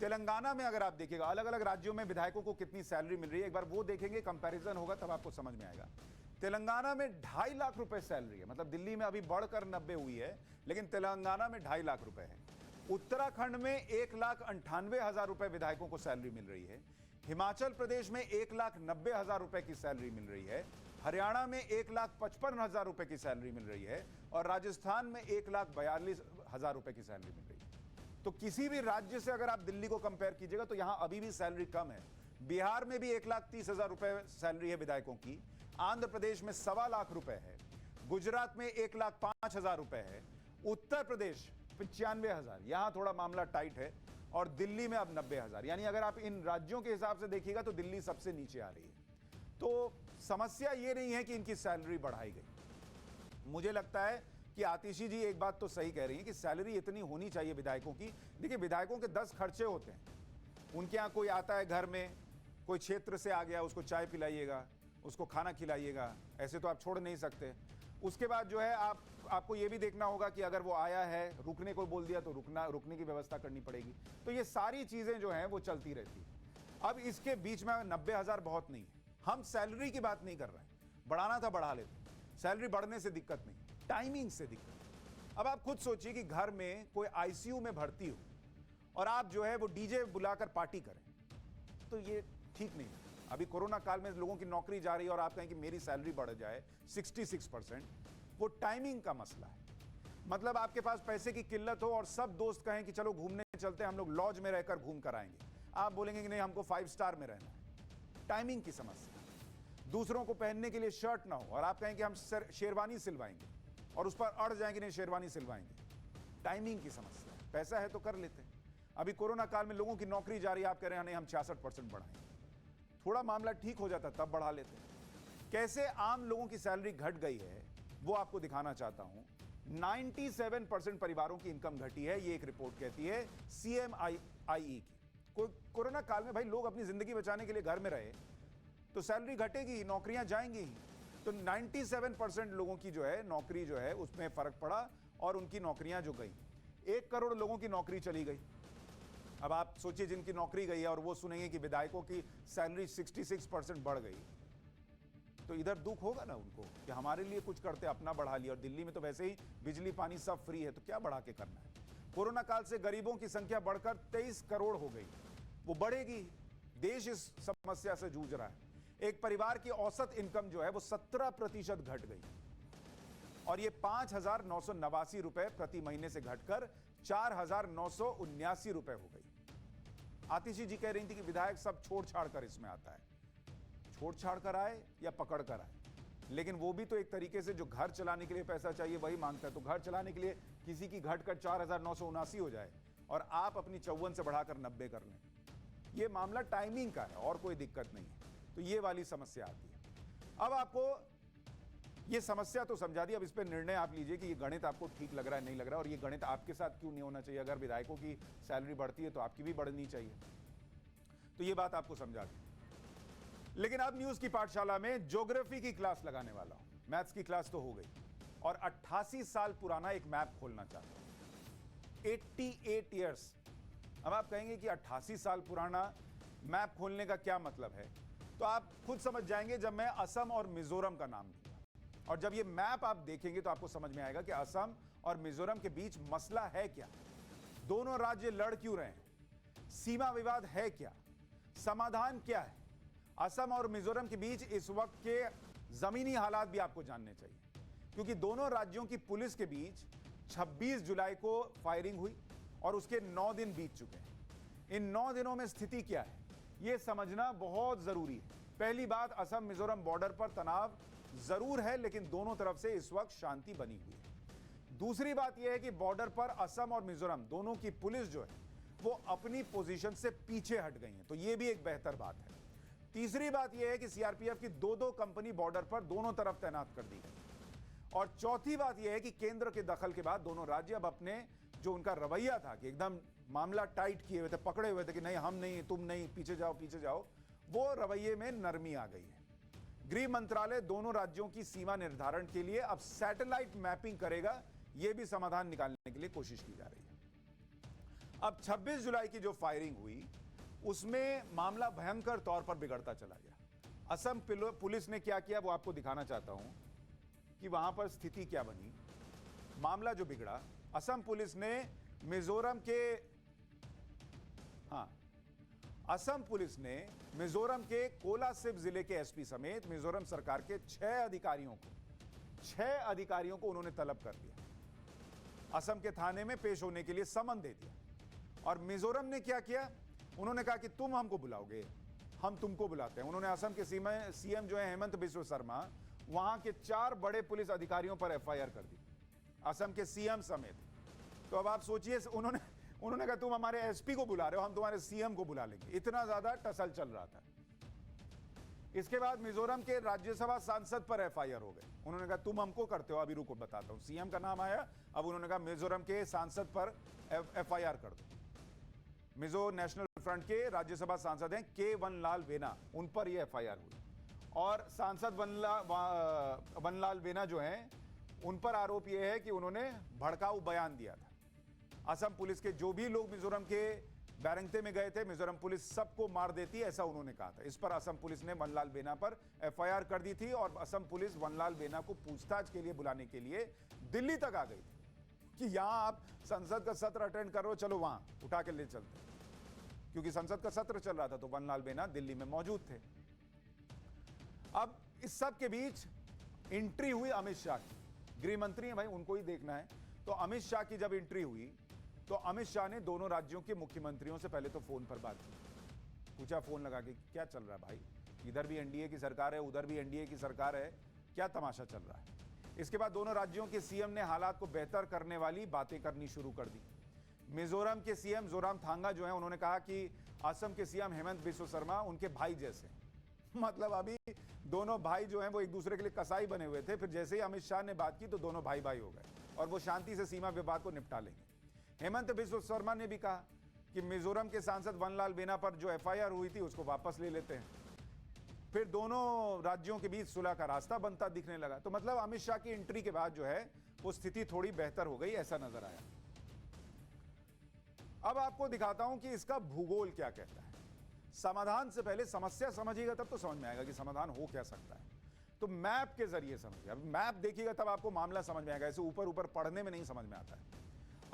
तेलंगाना में अगर आप देखिएगा, अलग अलग राज्यों में विधायकों को कितनी सैलरी मिल रही है, एक बार वो देखेंगे, कंपैरिजन होगा, तब आपको समझ में आएगा। तेलंगाना में 2.5 लाख रुपए सैलरी है, मतलब दिल्ली में अभी बढ़कर 90 हुई है, लेकिन तेलंगाना में 2.5 लाख रुपए है। उत्तराखंड में 1,98,000 रुपए विधायकों को सैलरी मिल रही है। हिमाचल प्रदेश में 1,90,000 रुपए की सैलरी मिल रही है। हरियाणा में 1,55,000 रुपए की सैलरी मिल रही है और राजस्थान में 1,42,000 रुपए की सैलरी मिल रही है। तो किसी भी राज्य से अगर आप दिल्ली को कंपेयर कीजिएगा तो यहां अभी भी सैलरी कम है। बिहार में भी 1,30,000 रुपए सैलरी है विधायकों की। आंध्र प्रदेश में 1.25 लाख रुपए है। गुजरात में 1,05,000 रुपए है। उत्तर प्रदेश 95,000, यहां थोड़ा मामला टाइट है, और दिल्ली में अब 90,000। यानी अगर आप इन राज्यों के हिसाब से देखिएगा तो दिल्ली सबसे नीचे आ रही है। तो समस्या ये नहीं है कि इनकी सैलरी बढ़ाई गई। मुझे लगता है कि आतिशी जी एक बात तो सही कह रही हैं कि सैलरी इतनी होनी चाहिए विधायकों की। देखिए, विधायकों के 10 खर्चे होते हैं। उनके यहाँ कोई आता है घर में, कोई क्षेत्र से आ गया, उसको चाय पिलाइएगा, उसको खाना खिलाइएगा, ऐसे तो आप छोड़ नहीं सकते। उसके बाद जो है आपको ये भी देखना होगा कि अगर वो आया है, रुकने को बोल दिया तो रुकने की व्यवस्था करनी पड़ेगी। तो ये सारी चीज़ें जो हैं वो चलती रहती है। अब इसके बीच में 90,000 बहुत नहीं है। हम सैलरी की बात नहीं कर रहे हैं, बढ़ाना था बढ़ा लेते। सैलरी बढ़ने से दिक्कत नहीं, टाइमिंग से दिक्कत। अब आप खुद सोचिए कि घर में कोई आईसीयू में भर्ती हो और आप जो है वो डीजे बुलाकर पार्टी करें, तो ये ठीक नहीं है। अभी कोरोना काल में लोगों की नौकरी जा रही है और आप कहें कि मेरी सैलरी बढ़ जाए 66%, वो टाइमिंग का मसला है। मतलब आपके पास पैसे की किल्लत हो और सब दोस्त कहें कि चलो घूमने चलते हैं, हम लोग लॉज में रहकर घूम कर आएंगे, आप बोलेंगे कि नहीं हमको 5 स्टार में रहना है। टाइमिंग की समस्या। दूसरों को पहनने के लिए शर्ट ना हो और आप कहें कि हम शेरवानी सिलवाएंगे और उस पर अड़ जाएंगे नहीं शेरवानी सिलवाएंगे। टाइमिंग की समस्या है। पैसा है तो कर लेते हैं। अभी कोरोना काल में लोगों की नौकरी जा रही है, आप कह रहे हैं नहीं हम 66% बढ़ाएंगे। थोड़ा मामला ठीक हो जाता तब बढ़ा लेते हैं। कैसे आम लोगों की सैलरी घट गई है वो आपको दिखाना चाहता हूं। 97% परिवारों की इनकम घटी है, ये एक रिपोर्ट कहती है CMIE की। कोरोना काल में भाई लोग अपनी जिंदगी बचाने के लिए घर में रहे तो सैलरी घटेगी, नौकरियां जाएंगी ही। तो 97% लोगों की जो है नौकरी जो है उसमें फर्क पड़ा और उनकी नौकरियां जो गई, 1 करोड़ लोगों की नौकरी चली गई। अब आप सोचिए जिनकी नौकरी गई है और वो सुनेंगे कि विधायकों की सैलरी 66% बढ़ गई, तो इधर दुख होगा ना उनको कि हमारे लिए कुछ करते, अपना बढ़ा लिया। और दिल्ली में तो वैसे ही बिजली पानी सब फ्री है, तो क्या बढ़ा के करना है। कोरोना काल से गरीबों की संख्या बढ़कर 23 करोड़ हो गई, वो बढ़ेगी। देश इस समस्या से जूझ रहा है। एक परिवार की औसत इनकम जो है वो 17% घट गई और ये 5,989 रुपए प्रति महीने से घटकर 4,979 रुपए हो गई। आतिशी जी कह रही थी कि विधायक सब छोड़ छाड़ कर इसमें आता है। छोड़ छाड़ कर आए या पकड़ कर आए, लेकिन वो भी तो एक तरीके से जो घर चलाने के लिए पैसा चाहिए वही मांगता है। तो घर चलाने के लिए किसी की घटकर 4,979 हो जाए और आप अपनी 54 से बढ़ाकर 90 कर लें, ये मामला टाइमिंग का है और कोई दिक्कत नहीं है। तो ये वाली समस्या आती है। अब आपको ये समस्या तो समझा दी, अब इस पर निर्णय आप लीजिए कि ये गणित आपको ठीक लग रहा है नहीं लग रहा है, और ये गणित आपके साथ क्यों नहीं होना चाहिए। अगर विधायकों की सैलरी बढ़ती है तो आपकी भी बढ़नी चाहिए। तो ये बात आपको समझा दी। लेकिन अब न्यूज की पाठशाला में ज्योग्राफी की क्लास लगाने वाला हूं। मैथ्स की क्लास तो हो गई और 88 साल पुराना एक मैप खोलना चाहता हूं। 88 ईयर्स। अब आप कहेंगे कि 88 साल पुराना मैप खोलने का क्या मतलब है, तो आप खुद समझ जाएंगे जब मैं असम और मिजोरम का नाम दूंगा। और जब ये मैप आप देखेंगे तो आपको समझ में आएगा कि असम और मिजोरम के बीच मसला है क्या, दोनों राज्य लड़ क्यों रहे हैं, सीमा विवाद है क्या, समाधान क्या है। असम और मिजोरम के बीच इस वक्त के जमीनी हालात भी आपको जानने चाहिए, क्योंकि दोनों राज्यों की पुलिस के बीच 26 जुलाई को फायरिंग हुई और उसके 9 दिन बीत चुके हैं। इन 9 दिनों में स्थिति क्या है यह समझना बहुत जरूरी है। पहली बात, असम मिजोरम बॉर्डर पर तनाव जरूर है, लेकिन दोनों तरफ से इस वक्त शांति बनी हुई है। दूसरी बात यह है कि बॉर्डर पर असम और मिजोरम दोनों की पुलिस जो है वो अपनी पोजीशन से पीछे हट गई है, तो यह भी एक बेहतर बात है। तीसरी बात यह है कि सीआरपीएफ की 2-2 कंपनी बॉर्डर पर दोनों तरफ तैनात कर दी गई। और चौथी बात यह है कि केंद्र के दखल के बाद दोनों राज्य अब अपने जो उनका रवैया था कि एकदम मामला टाइट किए हुए थे, पकड़े हुए थे कि नहीं हम नहीं तुम नहीं, पीछे जाओ, वो रवैये में नरमी आ गई है। गृह मंत्रालय दोनों राज्यों की सीमा निर्धारण के लिए अब सैटेलाइट मैपिंग करेगा, यह भी समाधान निकालने के लिए कोशिश की जा रही है। अब 26 जुलाई की जो फायरिंग हुई उसमें मामला भयंकर तौर पर बिगड़ता चला गया। असम पुलिस ने क्या किया वो आपको दिखाना चाहता हूं कि वहां पर स्थिति क्या बनी, मामला जो बिगड़ा। असम पुलिस ने असम पुलिस ने मिजोरम के कोलासिब जिले के एसपी समेत मिजोरम सरकार के 6 अधिकारियों को उन्होंने तलब कर लिया। असम के थाने में पेश होने के लिए समन दे दिया। और मिजोरम ने क्या किया, उन्होंने कहा कि तुम हमको बुलाओगे, हम तुमको बुलाते हैं। उन्होंने असम के सीएम जो है हेमंत बिस्व शर्मा, वहां के 4 बड़े पुलिस अधिकारियों पर एफआईआर कर दी, असम के सीएम समेत। तो अब आप सोचिए, उन्होंने कहा तुम हमारे एसपी को बुला रहे हो, हम तुम्हारे सीएम को बुला लेंगे। इतना ज्यादा टसल चल रहा था। इसके बाद मिजोरम के राज्यसभा सांसद पर एफआईआर हो गए। उन्होंने कहा तुम हमको करते हो, अभी रुको बताता हूं। सीएम का नाम आया, अब उन्होंने कहा मिजोरम के सांसद पर एफआईआर कर दो। मिजो नेशनल फ्रंट के राज्यसभा सांसद हैं के लाल वेना, उन पर यह एफआईआर हुई। और सांसद वनलाल वेना जो हैं, उन पर आरोप यह है कि उन्होंने भड़काऊ बयान दिया था। असम पुलिस के जो भी लोग मिजोरम के बैरंगते में गए थे, मिजोरम पुलिस सबको मार देती, ऐसा उन्होंने कहा था। इस पर असम पुलिस ने वनलाल वेना पर एफआईआर कर दी थी और असम पुलिस वनलाल वेना को पूछताछ के लिए बुलाने के लिए दिल्ली तक आ गई थी कि यहां आप संसद का सत्र अटेंड करो, चलो वहां उठा के ले चलते। क्योंकि संसद का सत्र चल रहा था तो वनलाल वेना दिल्ली में मौजूद थे। अब इस सब के बीच एंट्री हुई अमित शाह की। गृह मंत्री हैं भाई, उनको ही देखना है। तो अमित शाह की जब एंट्री हुई तो अमित शाह ने दोनों राज्यों के मुख्यमंत्रियों से पहले तो फोन पर बात की। पूछा फोन लगा के, क्या चल रहा है भाई, इधर भी एनडीए की सरकार है, उधर भी एनडीए की सरकार है, क्या तमाशा चल रहा है। इसके बाद दोनों राज्यों के सीएम ने हालात को बेहतर करने वाली बातें करनी शुरू कर दी। मिजोरम के सीएम जोरामथांगा जो है, उन्होंने कहा कि असम के सीएम हेमंत बिस्व शर्मा उनके भाई जैसे हैं। मतलब अभी दोनों भाई जो हैं वो एक दूसरे के लिए कसाई बने हुए थे, फिर जैसे ही अमित शाह ने बात की तो दोनों भाई भाई हो गए और वो शांति से सीमा विवाद को निपटा लेंगे। हेमंत बिस्व शर्मा ने भी कहा कि मिजोरम के सांसद वनलाल वेना पर जो एफआईआर हुई थी उसको वापस ले लेते हैं। फिर दोनों राज्यों के बीच सुलह का रास्ता बनता दिखने लगा। तो मतलब अमित शाह की एंट्री के बाद जो है वो स्थिति थोड़ी बेहतर हो गई, ऐसा नजर आया। अब आपको दिखाता हूं कि इसका भूगोल क्या कहता है। समाधान से पहले समस्या समझिएगा तब तो समझ में आएगा कि समाधान हो क्या सकता है। तो मैप के जरिए समझिए, अब मैप देखिएगा तब आपको मामला समझ में आएगा, ऐसे ऊपर ऊपर पढ़ने में नहीं समझ में आता है।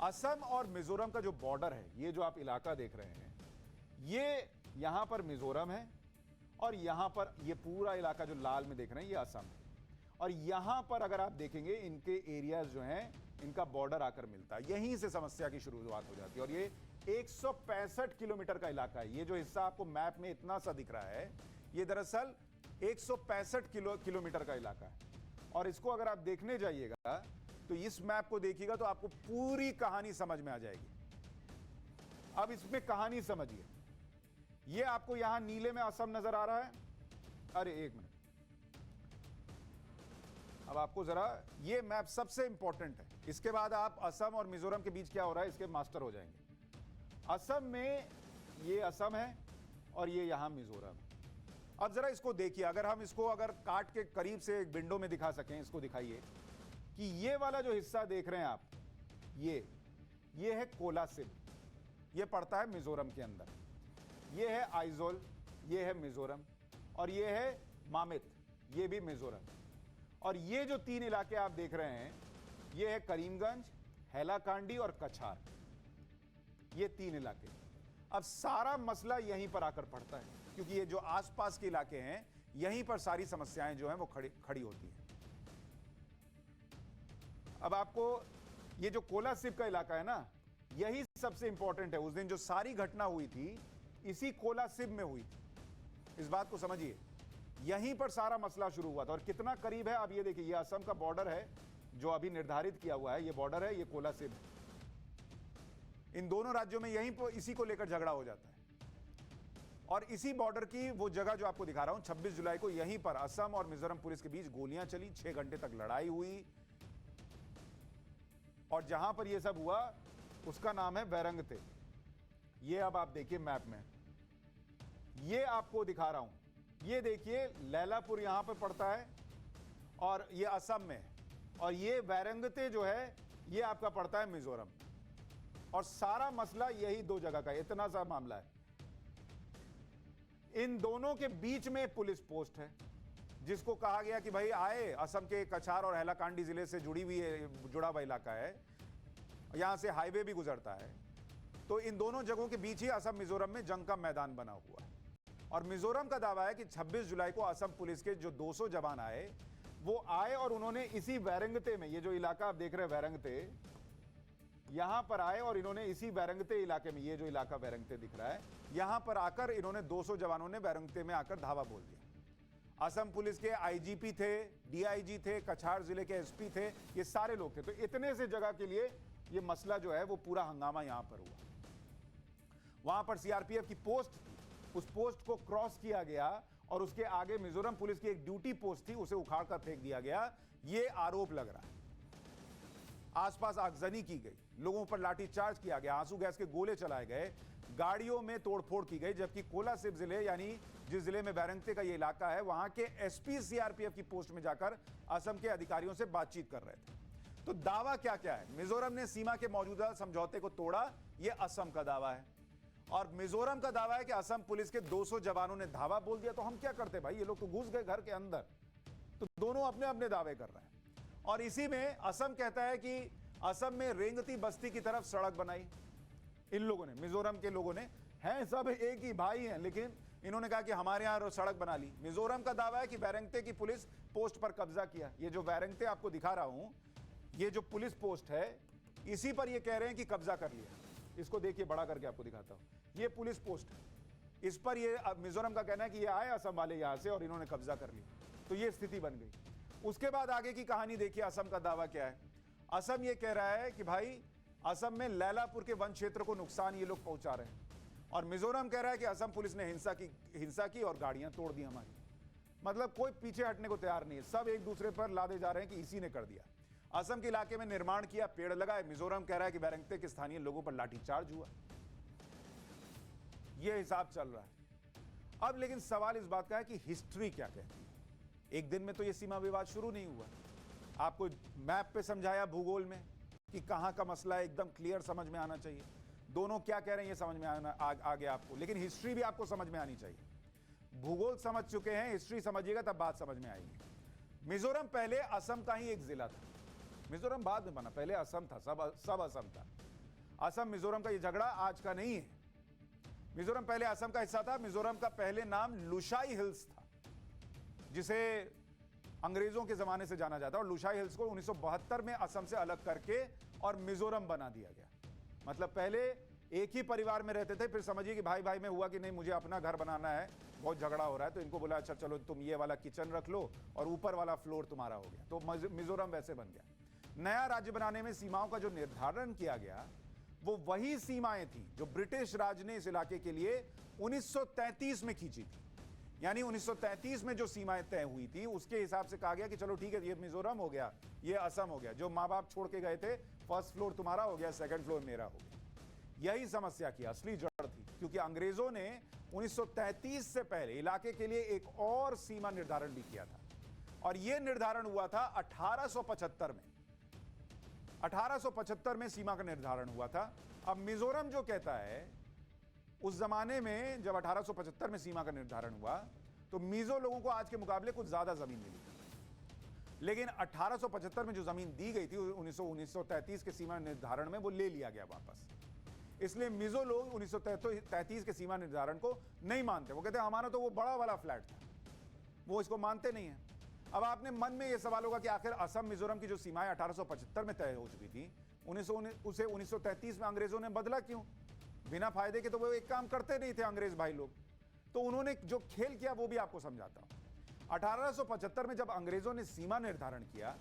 असम और मिजोरम का जो बॉर्डर है, ये जो आप इलाका देख रहे हैं, ये यहां पर मिजोरम है और यहां पर ये पूरा इलाका जो लाल में देख रहे हैं ये असम है। और यहां पर अगर आप देखेंगे इनके एरियाज जो हैं, इनका बॉर्डर आकर मिलता है, यहीं से समस्या की शुरुआत हो जाती है। और ये 165 किलोमीटर का इलाका है। ये जो हिस्सा आपको मैप में इतना सा दिख रहा है, ये दरअसल 165 किलोमीटर का इलाका है। और इसको अगर आप देखने जाइएगा तो इस मैप को देखिएगा तो आपको पूरी कहानी समझ में आ जाएगी। अब इसमें कहानी समझिए। ये आपको यहां नीले में असम नजर आ रहा है। अरे एक मिनट, अब आपको जरा, ये मैप सबसे इंपॉर्टेंट है। इसके बाद आप असम और मिजोरम के बीच क्या हो रहा है इसके मास्टर हो जाएंगे। असम में ये असम है और ये यहां मिजोरम है। अब जरा इसको देखिए, अगर हम इसको अगर काट के करीब से एक विंडो में दिखा सकें, इसको दिखाइए कि ये वाला जो हिस्सा देख रहे हैं आप, ये है कोलासिब, ये पड़ता है मिजोरम के अंदर। ये है आइजोल, ये है मिजोरम, और ये है मामित, ये भी मिजोरम। और ये जो 3 इलाके आप देख रहे हैं, ये है करीमगंज, हैलाकांडी और कछार, ये 3 इलाके। अब सारा मसला यहीं पर आकर पड़ता है, क्योंकि ये जो आसपास के इलाके हैं, यहीं पर सारी समस्याएं जो हैं वो खड़ी होती हैं। अब आपको ये जो कोलासिब का इलाका है ना, यही सबसे इंपॉर्टेंट है। उस दिन जो सारी घटना हुई थी, इसी कोलासिब में हुई थी। इस बात को समझिए, यहीं पर सारा मसला शुरू हुआ था। और कितना करीब है आप ये देखिए, ये असम का बॉर्डर है जो अभी निर्धारित किया हुआ है, ये बॉर्डर है, ये कोलासिब है। इन दोनों राज्यों में यहीं पर इसी को लेकर झगड़ा हो जाता है। और इसी बॉर्डर की वो जगह जो आपको दिखा रहा हूं, 26 जुलाई को यहीं पर असम और मिजोरम पुलिस के बीच गोलियां चली, 6 घंटे तक लड़ाई हुई। और जहां पर यह सब हुआ उसका नाम है बैरंगते। ये अब आप देखिए मैप में, ये आपको दिखा रहा हूं ये देखिए लैलापुर यहां पर पड़ता है और ये असम में, और ये वैरंगते जो है ये आपका पड़ता है मिजोरम। और सारा मसला यही दो जगह का, इतना सा मामला है। इन दोनों के बीच में पुलिस पोस्ट है जिसको कहा गया कि भाई आए, असम के कछार और हैलाकांडी जिले से जुड़ा हुआ इलाका है, यहां से हाईवे भी गुजरता है। तो इन दोनों जगहों के बीच ही असम मिजोरम में जंग का मैदान बना हुआ है। और मिजोरम का दावा है कि 26 जुलाई को असम पुलिस के जो 200 जवान आए, वो आए और उन्होंने इसी वैरंगते में, ये जो इलाका आप देख रहे हैं वैरंगते, यहां पर आए और इन्होंने इसी वैरंगते इलाके में, ये जो इलाका वैरंगते दिख रहा है, यहां पर आकर इन्होंने 200 जवानों ने वैरंगते में आकर धावा बोल दिया। असम पुलिस के आईजीपी थे, डीआईजी थे, कछार जिले के एसपी थे, ये सारे लोग थे। तो इतने से जगह के लिए ये मसला जो है वो पूरा हंगामा यहां पर हुआ। वहां पर सीआरपीएफ की पोस्ट थी, उस पोस्ट को क्रॉस किया गया और उसके आगे मिजोरम पुलिस की एक ड्यूटी पोस्ट थी, उसे उखाड़ कर फेंक दिया गया। ये आरोप लग रहा है। आसपास आगजनी की गई, लोगों पर लाठीचार्ज किया गया, आंसू गैस के गोले चलाए गए, गाड़ियों में तोड़फोड़ की गई। जबकि कोलासिब जिले, यानी जिस जिले में वैरंगते का ये इलाका है, वहां के एसपी सीआरपीएफ की पोस्ट में जाकर असम के अधिकारियों से बातचीत कर रहे थे। तो दावा क्या क्या है? मिजोरम ने सीमा के मौजूदा समझौते को तोड़ा, यह असम का दावा है। और मिजोरम का दावा है कि असम पुलिस के 200 जवानों ने धावा बोल दिया। तो हम क्या करते भाई, ये लोग तो घुस गए घर के अंदर। तो दोनों अपने अपने दावे कर रहे हैं। और इसी में असम कहता है कि असम में रेंगती बस्ती की तरफ सड़क बनाई इन लोगों ने, मिजोरम के लोगों ने, हैं सब एक ही भाई हैं, लेकिन इन्होंने कहा कि हमारे यहां सड़क बना ली। मिजोरम का दावा है कि वैरंगते की पुलिस पोस्ट पर कब्जा किया। ये जो वैरंगते आपको दिखा रहा हूं, ये जो पुलिस पोस्ट है, इसी पर ये कह रहे हैं कि कब्जा कर लिया। इसको देखिए, बड़ा करके आपको दिखाता हूं। ये पुलिस पोस्ट है, इस पर ये मिजोरम का कहना है कि ये आए असम वाले यहां से और इन्होंने कब्जा कर लिया। तो ये स्थिति बन गई। उसके बाद आगे की कहानी देखिए, असम का दावा क्या है। असम ये कह रहा है कि भाई असम में लैलापुर के वन क्षेत्र को नुकसान ये लोग पहुंचा रहे हैं। और मिजोरम कह रहा है कि असम पुलिस ने हिंसा की और गाड़ियां तोड़ दी हमारी। मतलब कोई पीछे हटने को तैयार नहीं है, सब एक दूसरे पर लादे जा रहे हैं कि इसी ने कर दिया। असम के इलाके में निर्माण किया, पेड़ लगाए। मिजोरम कह रहा है कि वैरंगते के स्थानीय लोगों पर लाठीचार्ज हुआ। यह हिसाब चल रहा है। अब लेकिन सवाल इस बात का है कि हिस्ट्री क्या कहती है। एक दिन में तो यह सीमा विवाद शुरू नहीं हुआ। आपको मैप पे समझाया, भूगोल में, कि कहां का मसला है, एकदम क्लियर समझ में आना चाहिए। दोनों क्या कह रहे हैं ये समझ में आ गया आपको। लेकिन हिस्ट्री भी आपको समझ में आनी चाहिए। भूगोल समझ चुके हैं, हिस्ट्री समझिएगा तब बात समझ में आएगी। मिजोरम पहले असम का ही एक जिला था। मिजोरम बाद में बना, पहले असम था, सब असम था। असम मिजोरम का ये झगड़ा आज का नहीं है। मिजोरम पहले असम का हिस्सा था। मिजोरम का पहले नाम लुशाई हिल्स था, जिसे अंग्रेजों के जमाने से जाना जाता है। और लुशाई हिल्स को 1972 में असम से अलग करके और मिजोरम बना दिया गया। मतलब पहले एक ही परिवार में रहते थे, फिर समझिए कि भाई भाई में हुआ कि नहीं मुझे अपना घर बनाना है, बहुत झगड़ा हो रहा है, तो इनको बोला अच्छा चलो तुम ये वाला किचन रख लो और ऊपर वाला फ्लोर तुम्हारा हो गया। तो मिजोरम वैसे बन गया। नया राज्य बनाने में सीमाओं का जो निर्धारण किया गया वो वही सीमाएं थी जो ब्रिटिश राज ने इस इलाके के लिए 1933 में खींची थी। यानी 1933 में जो सीमाएं तय हुई थी उसके हिसाब से कहा गया कि चलो ठीक है, ये मिजोरम हो गया, ये असम हो गया। जो माँ बाप छोड़ के गए थे, फर्स्ट फ्लोर तुम्हारा हो गया, सेकंड फ्लोर मेरा हो गया। यही समस्या की असली जड़ थी, क्योंकि अंग्रेजों ने 1933 से पहले इलाके के लिए एक और सीमा निर्धारण भी किया था। और यह निर्धारण हुआ था 1875 में। 1875 में सीमा का निर्धारण हुआ था। अब मिजोरम जो कहता है, उस जमाने में जब 1875 में सीमा का निर्धारण हुआ तो मिजो लोगों को आज के मुकाबले कुछ ज्यादा जमीन मिली, लेकिन 1875 में जो जमीन दी गई थी 1933 के सीमा निर्धारण में वो ले लिया गया वापस। इसलिए मिजो लोग 1933 के सीमा निर्धारण को नहीं मानते। वो कहते हैं हमारा तो वो बड़ा वाला फ्लैट था, वो इसको मानते नहीं है। अब आपने मन में ये सवाल होगा कि आखिर असम मिजोरम की जो सीमाएं 1875 में तय हो चुकी थी, उसे 1933 में अंग्रेजों ने बदला क्यों? बिना फायदे के तो वो एक काम करते नहीं थे अंग्रेज भाई लोग। तो उन्होंने जो खेल किया वो भी आपको समझाता हूं। 1875 में जब अंग्रेजों ने सीमा निर्धारण किया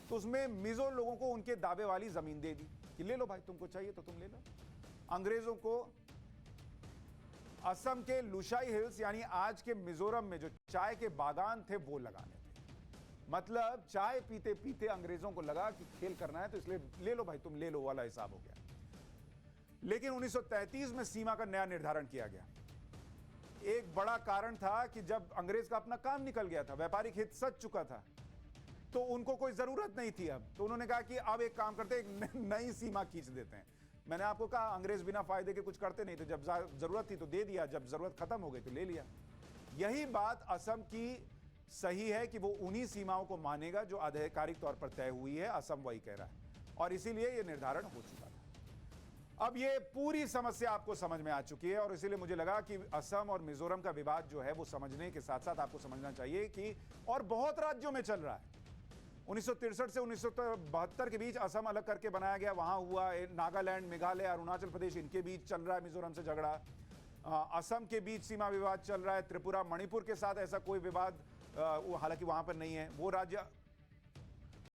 तो उसमें मिजो लोगों को उनके दावे वाली जमीन दे दी कि ले लो भाई, तुमको चाहिए तो तुम ले लो। अंग्रेजों को असम के लुशाई हिल्स यानी आज के मिजोरम में जो चाय के बागान थे वो लगाने थे। मतलब चाय पीते पीते अंग्रेजों को लगा कि खेल करना है तो इसलिए ले लो भाई, तुम ले लो वाला हिसाब हो गया। लेकिन 1933 में सीमा का नया निर्धारण किया गया। एक बड़ा कारण था कि जब अंग्रेज का अपना काम निकल गया था, व्यापारिक हित सच चुका था, तो उनको कोई जरूरत नहीं थी अब। तो उन्होंने कहा कि अब एक काम करते हैं, एक नई सीमा खींच देते हैं। मैंने आपको कहा अंग्रेज बिना फायदे के कुछ करते नहीं थे, जब जरूरत थी तो दे दिया, जब जरूरत खत्म हो गई तो ले लिया। यही बात असम की सही है कि वो उन्हीं सीमाओं को मानेगा जो आधिकारिक तौर पर तय हुई है, असम वही कह रहा है और इसीलिए ये निर्धारण हो चुका था। अब ये पूरी समस्या आपको समझ में आ चुकी है और इसीलिए मुझे लगा कि असम और मिजोरम का विवाद जो है वो समझने के साथ साथ आपको समझना चाहिए कि और बहुत राज्यों में चल रहा है। 1963 से 1972 के बीच असम अलग करके बनाया गया, वहां हुआ। नागालैंड, मेघालय, अरुणाचल प्रदेश, इनके बीच चल रहा है मिजोरम से झगड़ा। असम के बीच सीमा विवाद चल रहा है। त्रिपुरा, मणिपुर के साथ ऐसा कोई विवाद हालांकि वहां पर नहीं है। वो राज्य,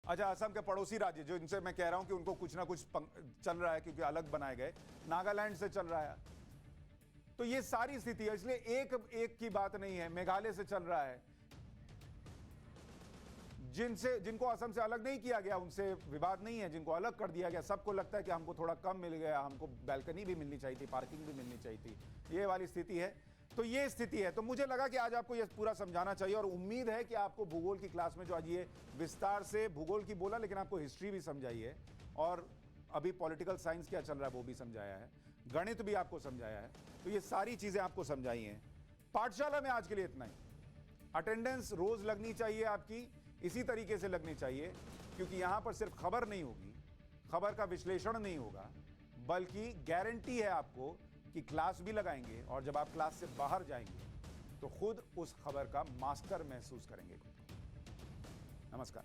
अच्छा, असम के पड़ोसी राज्य जो इनसे मैं कह रहा हूं कि उनको कुछ ना कुछ चल रहा है क्योंकि अलग बनाए गए, नागालैंड से चल रहा है। तो ये सारी स्थिति है, इसलिए एक की बात नहीं है। मेघालय से चल रहा है, जिनको असम से अलग नहीं किया गया उनसे विवाद नहीं है, जिनको अलग कर दिया गया सबको लगता है कि हमको थोड़ा कम मिल गया, हमको बैल्कनी भी मिलनी चाहिए थी, पार्किंग भी मिलनी चाहिए थी, ये वाली स्थिति है। तो ये स्थिति है। तो मुझे लगा कि आज आपको ये पूरा समझाना चाहिए और उम्मीद है कि आपको भूगोल की क्लास में जो आज ये विस्तार से भूगोल की बोला, लेकिन आपको हिस्ट्री भी समझाई है और अभी पॉलिटिकल साइंस क्या चल रहा है वो भी समझाया है, गणित भी आपको समझाया है। तो ये सारी चीजें आपको समझाई हैं। पाठशाला में आज के लिए इतना ही। अटेंडेंस रोज लगनी चाहिए आपकी, इसी तरीके से लगनी चाहिए, क्योंकि यहां पर सिर्फ खबर नहीं होगी, खबर का विश्लेषण नहीं होगा, बल्कि गारंटी है आपको कि क्लास भी लगाएंगे और जब आप क्लास से बाहर जाएंगे तो खुद उस खबर का मास्टर महसूस करेंगे। नमस्कार।